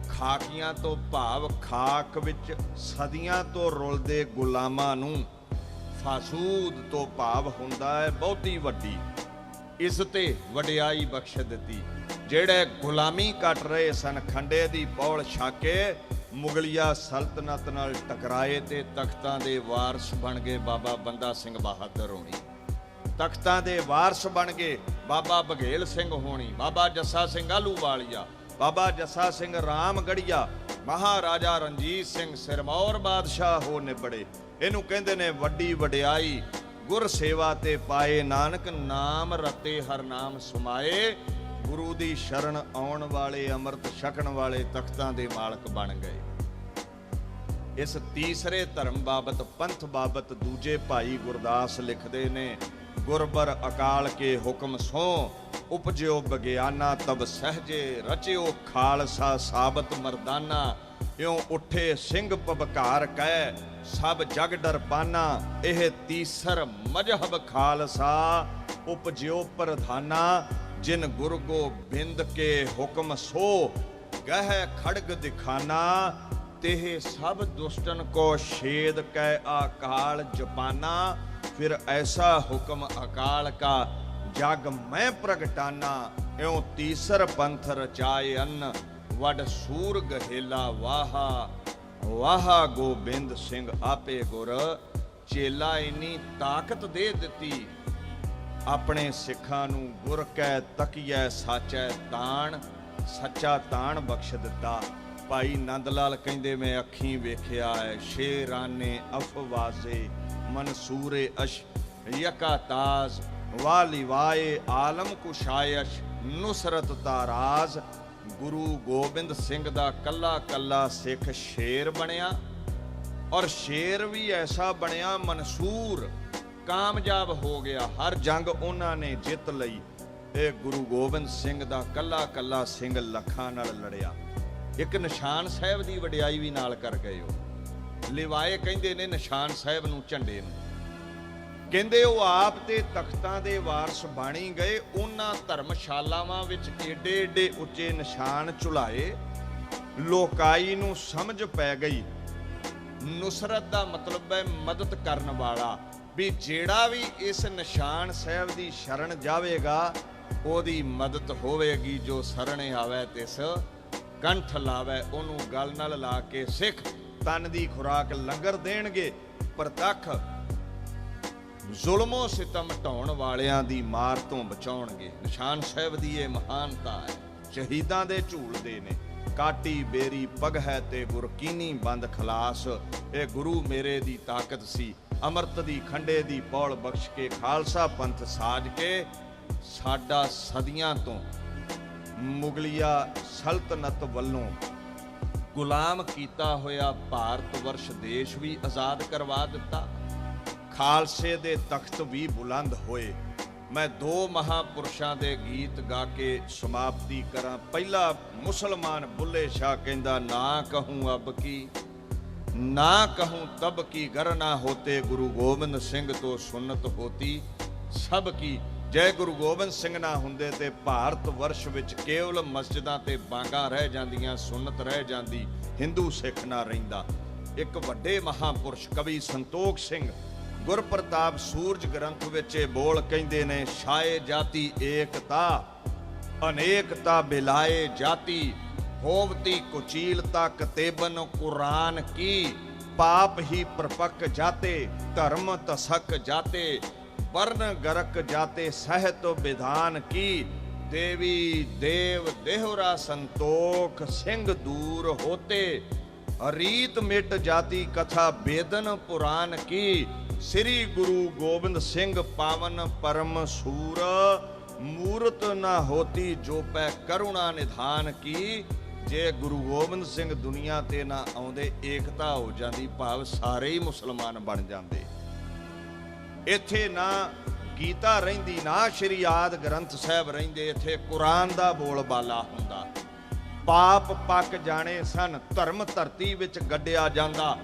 ਖਾਕੀਆਂ ਤੋਂ ਭਾਵ ਖਾਕ ਵਿੱਚ ਸਦੀਆਂ ਤੋਂ ਰੁਲਦੇ ਗੁਲਾਮਾਂ ਨੂੰ, ਫਾਸੂਦ ਤੋਂ ਭਾਵ ਹੁੰਦਾ ਹੈ ਬਹੁਤੀ ਵੱਡੀ, ਇਸ ਤੇ ਵਡਿਆਈ ਬਖਸ਼ ਦਿੱਤੀ। ਜਿਹੜੇ ਗੁਲਾਮੀ ਕੱਟ ਰਹੇ ਸਨ ਖੰਡੇ ਦੀ ਪੌਲ ਛਾਕੇ, ਮੁਗਲਿਆ ਸਲਤਨਤ ਨਾਲ ਟਕਰਾਏ ਤੇ ਤਖਤਾਂ ਦੇ ਵਾਰਸ ਬਣ ਗਏ ਬਾਬਾ ਬੰਦਾ ਸਿੰਘ ਬਹਾਦਰ ਹੋਣੀ। ਤਖਤਾਂ ਦੇ ਵਾਰਸ ਬਣ ਗਏ ਬਾਬਾ ਬਘੇਲ ਸਿੰਘ ਹੋਣੀ, ਬਾਬਾ ਜੱਸਾ ਸਿੰਘ ਆਹਲੂਵਾਲੀਆ, ਬਾਬਾ ਜੱਸਾ ਸਿੰਘ ਰਾਮਗੜੀਆ, ਮਹਾਰਾਜਾ ਰਣਜੀਤ ਸਿੰਘ ਸਿਰਮੌਰ ਬਾਦਸ਼ਾਹ ਹੋ ਨਿਬੜੇ। ਇਹਨੂੰ ਕਹਿੰਦੇ ਨੇ ਵੱਡੀ ਵਡਿਆਈ। ਗੁਰ ਸੇਵਾ ਤੇ ਪਾਏ ਨਾਨਕ, ਨਾਮ ਰਤੇ ਹਰ ਨਾਮ ਸਮਾਏ। ਗੁਰੂ ਦੀ ਸ਼ਰਨ ਆਉਣ ਵਾਲੇ, ਅੰਮ੍ਰਿਤ ਛਕਣ ਵਾਲੇ ਤਖਤਾਂ ਦੇ ਮਾਲਕ ਬਣ ਗਏ। ਇਸ ਤੀਸਰੇ ਧਰਮ ਬਾਬਤ, ਪੰਥ ਬਾਬਤ ਦੂਜੇ ਭਾਈ ਗੁਰਦਾਸ ਲਿਖਦੇ ਨੇ, ਗੁਰਬਰ ਅਕਾਲ ਕੇ ਹੁਕਮ ਸੋ, ਉਪਜਿਓ ਬਗਿਆਨਾ ਤਬ ਸਹਜੇ, ਰਚਿਓ ਖਾਲਸਾ ਸਾਬਤ ਮਰਦਾਨਾ। ਇਉਂ ਉੱਠੇ ਸਿੰਘ ਪਵਕਾਰ ਕਹਿ, ਸਭ ਜਗ ਡਰਪਾਨਾ। ਇਹ ਤੀਸਰ ਮਜਹਬ ਖਾਲਸਾ, ਉਪਜਿਓ ਪ੍ਰਧਾਨਾ। ਜਿਨ ਗੁਰ ਗੋਬਿੰਦ ਕੇ ਹੁਕਮ ਸੋ, ਗਹਿ ਖੜਗ ਦਿਖਾਨਾ। तेह सब दुष्टन को छेद कै अकाल जपाना। फिर ऐसा हुक्म अकाल का जग मैं प्रगटाना। एवं तीसर पंथ रचाए अन्न वड सूर गहेला वाहा। वाहा गोबिंद सिंह आपे गुर। चेला इन्नी ताकत दे दिती अपने सिखां नूं गुर कै तकिया साचै ताण। सच्चा ताण बख्श दिता। भाई नंद लाल कहंदे मैं अखीं वेख्या है शेराने अफवाजे मनसूरे अश यका ताज वालिवाए आलम कुशायश नुसरत ताराज। गुरु गोबिंद सिंह दा कल्ला कल्ला सिख शेर बनिया और शेर भी ऐसा बनिया मनसूर कामयाब हो गया। हर जंग उन्होंने जित लई। ये गुरु गोबिंद सिंह दा कल्ला कल्ला सिंह लखां नाल लड़िया। एक निशान साहब की वडियाई भी नाल कर गए हो। लिवाए कहंदे ने निशान साहब नूं झंडे नूं। कहंदे वो आप ते तख्तां दे वारस बणी गए। उन्हां धर्मशालावां विच एडे एडे उच्चे निशान झुलाए। लोकाई नूं समझ पै गई नुसरत दा मतलब है मदद करन वाला। भी जेड़ा भी इस निशान साहब दी शरण जावेगा ओदी मदद होवेगी। जो सरणे आवे तिस कंठ लावे। ओनू गल नाल ला के सिख तन दी खुराक लंगर देणगे। प्रतख जुल्मो सितम ढाउण वालियां दी मार तो बचाउणगे। निशान साहब दी ये महानता है। शहीदां दे झूलदे ने काटी बेरी पग है ते गुरकीनी बंद खलास। ये गुरु मेरे दी ताकत सी। अमृत दी खंडे दी पौल बख्श के खालसा पंथ साज के साडा सदियां तो मुगलिया सल्तनत वल्लों गुलाम कीता होया भारत वर्ष देश भी आज़ाद करवा दिता। खालसे दे तख्त भी बुलंद होए। मैं दो महापुरुषों दे गीत गा के समाप्ति करा। पहला मुसलमान बुल्ले शाह कहंदा ना कहूँ अब की ना कहूँ तब की गर ना होते गुरु गोबिंद सिंह तो सुन्नत होती सब की। जय गुरु गोबिंद सिंह ना हुंदे ते भारत वर्ष विच केवल मस्जिदां ते बांगा रह जांदियां, सुन्नत रह जांदी, हिंदू सिख ना रहिंदा। एक वड्डे महापुरुष कवि संतोख सिंह गुरप्रताप सूरज ग्रंथ विच बोल कहंदे ने छाए जाति एकता अनेकता बिलाए जाति। होवती कुचीलता कतेबन कुरान की। पाप ही प्रपक जाते धर्म तसक जाते। वर्ण गरक जाते सहत विधान की। देवी देव देहरा संतोख सिंह दूर होते। रीत मिट जाती कथा वेदन पुराण की। श्री गुरु गोबिंद सिंह पावन परम सूर। मूरत न होती जो पै करुणा निधान की। ਜੇ ਗੁਰੂ ਗੋਬਿੰਦ ਸਿੰਘ ਦੁਨੀਆ ਤੇ ਨਾ ਆਉਂਦੇ, ਏਕਤਾ ਹੋ ਜਾਂਦੀ, ਭਾਵ ਸਾਰੇ ਹੀ ਮੁਸਲਮਾਨ ਬਣ ਜਾਂਦੇ। ਇੱਥੇ ਨਾ ਗੀਤਾ ਰਹਿੰਦੀ, ਨਾ ਸ਼੍ਰੀ ਆਦ ਗ੍ਰੰਥ ਸਾਹਿਬ ਰਹਿੰਦੇ, ਇੱਥੇ ਕੁਰਾਨ ਦਾ ਬੋਲਬਾਲਾ ਹੁੰਦਾ। ਪਾਪ ਪੱਕ ਜਾਣੇ ਸਨ, ਧਰਮ ਧਰਤੀ ਵਿੱਚ ਗੱਡਿਆ ਜਾਂਦਾ,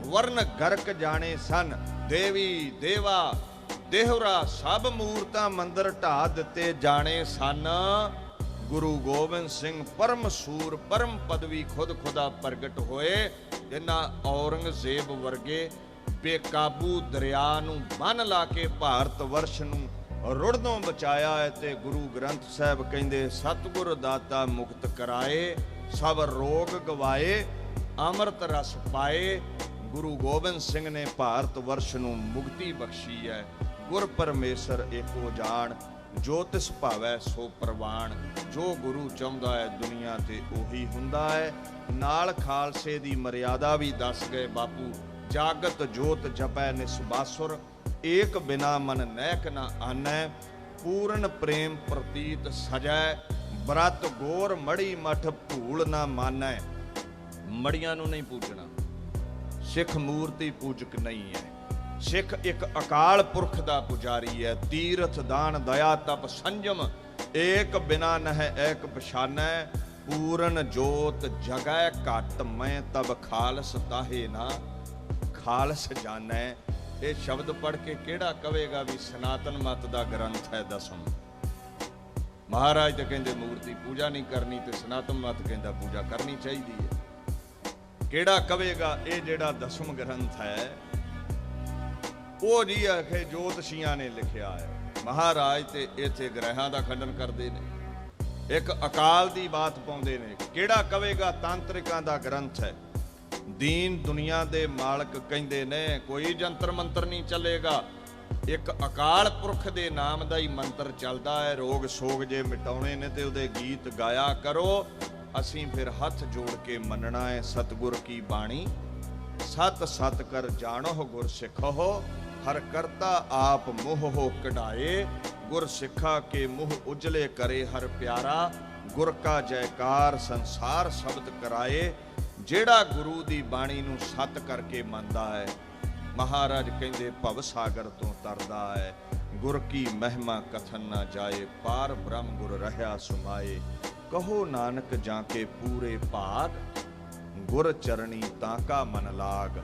ਵਰਨ ਗਰਕ ਜਾਣੇ ਸਨ, ਦੇਵੀ ਦੇਵਾ ਦੇਹਰਾ ਸਭ ਮੂਰਤਾਂ ਮੰਦਰ ਢਾ ਦਿੱਤੇ ਜਾਣੇ ਸਨ। ਗੁਰੂ ਗੋਬਿੰਦ ਸਿੰਘ ਪਰਮ ਸੂਰ ਪਰਮ ਪਦਵੀ ਖੁਦ ਖੁਦਾ ਪ੍ਰਗਟ ਹੋਏ, ਜਿਨ੍ਹਾਂ ਔਰੰਗਜ਼ੇਬ ਵਰਗੇ ਬੇਕਾਬੂ ਦਰਿਆ ਨੂੰ ਬੰਨ ਲਾ ਕੇ ਭਾਰਤ ਵਰਸ਼ ਨੂੰ ਰੁੜਨੋਂ ਬਚਾਇਆ ਹੈ। ਤੇ ਗੁਰੂ ਗ੍ਰੰਥ ਸਾਹਿਬ ਕਹਿੰਦੇ ਸਤਿਗੁਰ ਦਾਤਾ ਮੁਕਤ ਕਰਾਏ, ਸਭ ਰੋਗ ਗਵਾਏ, ਅੰਮ੍ਰਿਤ ਰਸ ਪਾਏ। ਗੁਰੂ ਗੋਬਿੰਦ ਸਿੰਘ ਨੇ ਭਾਰਤ ਵਰਸ਼ ਨੂੰ ਮੁਕਤੀ ਬਖਸ਼ੀ ਹੈ। ਗੁਰ ਪਰਮੇਸ਼ਰ ਏਕੋ ਜਾਣ, ਜੋ ਤਿਸ ਭਾਵੈ ਸੋ ਪ੍ਰਵਾਨ। ਜੋ ਗੁਰੂ ਚਾਹੁੰਦਾ ਹੈ ਦੁਨੀਆ ਤੇ ਉਹੀ ਹੁੰਦਾ ਹੈ। ਨਾਲ ਖਾਲਸੇ ਦੀ ਮਰਿਆਦਾ ਵੀ ਦੱਸ ਗਏ ਬਾਪੂ। ਜਾਗਤ ਜੋਤ ਜਪੈ ਨਿਸਬਾਸੁਰ, ਏਕ ਬਿਨਾ ਮਨ ਨੈਕ ਨਾ ਆਨੈ। ਪੂਰਨ ਪ੍ਰੇਮ ਪ੍ਰਤੀਤ ਸਜੈ, ਬ੍ਰਤ ਗੋਰ ਮੜੀ ਮਠ ਭੂਲ ਨਾ ਮਾਨੈ। ਮੜੀਆਂ ਨੂੰ ਨਹੀਂ ਪੂਜਣਾ, ਸਿੱਖ ਮੂਰਤੀ ਪੂਜਕ ਨਹੀਂ ਹੈ। ਸਿੱਖ ਇੱਕ ਅਕਾਲ ਪੁਰਖ ਦਾ ਪੁਜਾਰੀ ਹੈ। ਤੀਰਥ ਦਾਨ ਦਇਆ ਤਪ ਸੰਜਮ, ਏਕ ਬਿਨਾ ਨਹਿ ਏਕ ਪਛਾਨੈ। ਪੂਰਨ ਜੋਤ ਜਗੈ ਘਟ, ਮੈਂ ਤਬ ਖਾਲਸ ਤਾਹੇ ਨਾ ਖਾਲਸ ਜਾਣੈ। ਇਹ ਸ਼ਬਦ ਪੜ੍ਹ ਕੇ ਕਿਹੜਾ ਕਵੇਗਾ ਵੀ ਸਨਾਤਨ ਮਤ ਦਾ ਗ੍ਰੰਥ ਹੈ ਦਸਮ। ਮਹਾਰਾਜ ਤਾਂ ਕਹਿੰਦੇ ਮੂਰਤੀ ਪੂਜਾ ਨਹੀਂ ਕਰਨੀ, ਤੇ ਸਨਾਤਨ ਮਤ ਕਹਿੰਦਾ ਪੂਜਾ ਕਰਨੀ ਚਾਹੀਦੀ ਹੈ। ਕਿਹੜਾ ਕਵੇਗਾ ਇਹ ਜਿਹੜਾ ਦਸਮ ਗ੍ਰੰਥ ਹੈ ਉਹ ਜੀ ਆਖੇ ਜੋਤਸ਼ੀਆਂ ਨੇ ਲਿਖਿਆ ਹੈ। ਮਹਾਰਾਜ ਤੇ ਇੱਥੇ ਗ੍ਰਹਿਆਂ ਦਾ ਖੰਡਨ ਕਰਦੇ ਨੇ, ਇੱਕ ਅਕਾਲ ਦੀ ਬਾਤ ਪਾਉਂਦੇ ਨੇ। ਕਿਹੜਾ ਕਵੇਗਾ ਤਾਂਤਰਿਕਾਂ ਦਾ ਗ੍ਰੰਥ ਹੈ। ਦੀਨ ਦੁਨੀਆ ਦੇ ਮਾਲਕ ਕਹਿੰਦੇ ਨੇ ਕੋਈ ਜੰਤਰ ਮੰਤਰ ਨਹੀਂ ਚੱਲੇਗਾ, ਇੱਕ ਅਕਾਲ ਪੁਰਖ ਦੇ ਨਾਮ ਦਾ ਹੀ ਮੰਤਰ ਚੱਲਦਾ ਹੈ। ਰੋਗ ਸੋਗ ਜੇ ਮਿਟਾਉਣੇ ਨੇ ਤੇ ਉਹਦੇ ਗੀਤ ਗਾਇਆ ਕਰੋ। ਅਸੀਂ ਫਿਰ ਹੱਥ ਜੋੜ ਕੇ ਮੰਨਣਾ ਹੈ ਸਤਿਗੁਰ ਕੀ ਬਾਣੀ। ਸਤ ਸਤ ਕਰ ਜਾਣੋ ਗੁਰ ਸਿੱਖੋ, ਹਰ ਕਰਤਾ ਆਪ ਮੋਹ ਹੋ ਕਢਾਏ। ਗੁਰ ਸਿੱਖਾ ਕੇ ਮੂੰਹ ਉਜਲੇ ਕਰੇ ਹਰ ਪਿਆਰਾ, ਗੁਰ ਕਾ ਜੈਕਾਰ ਸੰਸਾਰ ਸ਼ਬਦ ਕਰਾਏ। ਜਿਹੜਾ ਗੁਰੂ ਦੀ ਬਾਣੀ ਨੂੰ ਸਤ ਕਰਕੇ ਮੰਨਦਾ ਹੈ, ਮਹਾਰਾਜ ਕਹਿੰਦੇ ਭਵ ਸਾਗਰ ਤੋਂ ਤਰਦਾ ਹੈ। ਗੁਰ ਕੀ ਮਹਿਮਾ ਕਥਨ ਨਾ ਜਾਏ, ਪਾਰ ਬ੍ਰਹਮ ਗੁਰ ਰਹਿਆ ਸੁਮਾਏ। ਕਹੋ ਨਾਨਕ ਜਾਂ ਕੇ ਪੂਰੇ ਭਾਗ, ਗੁਰ ਚਰਣੀ ਤਾਂ ਕਾ ਮਨ ਲਾਗ।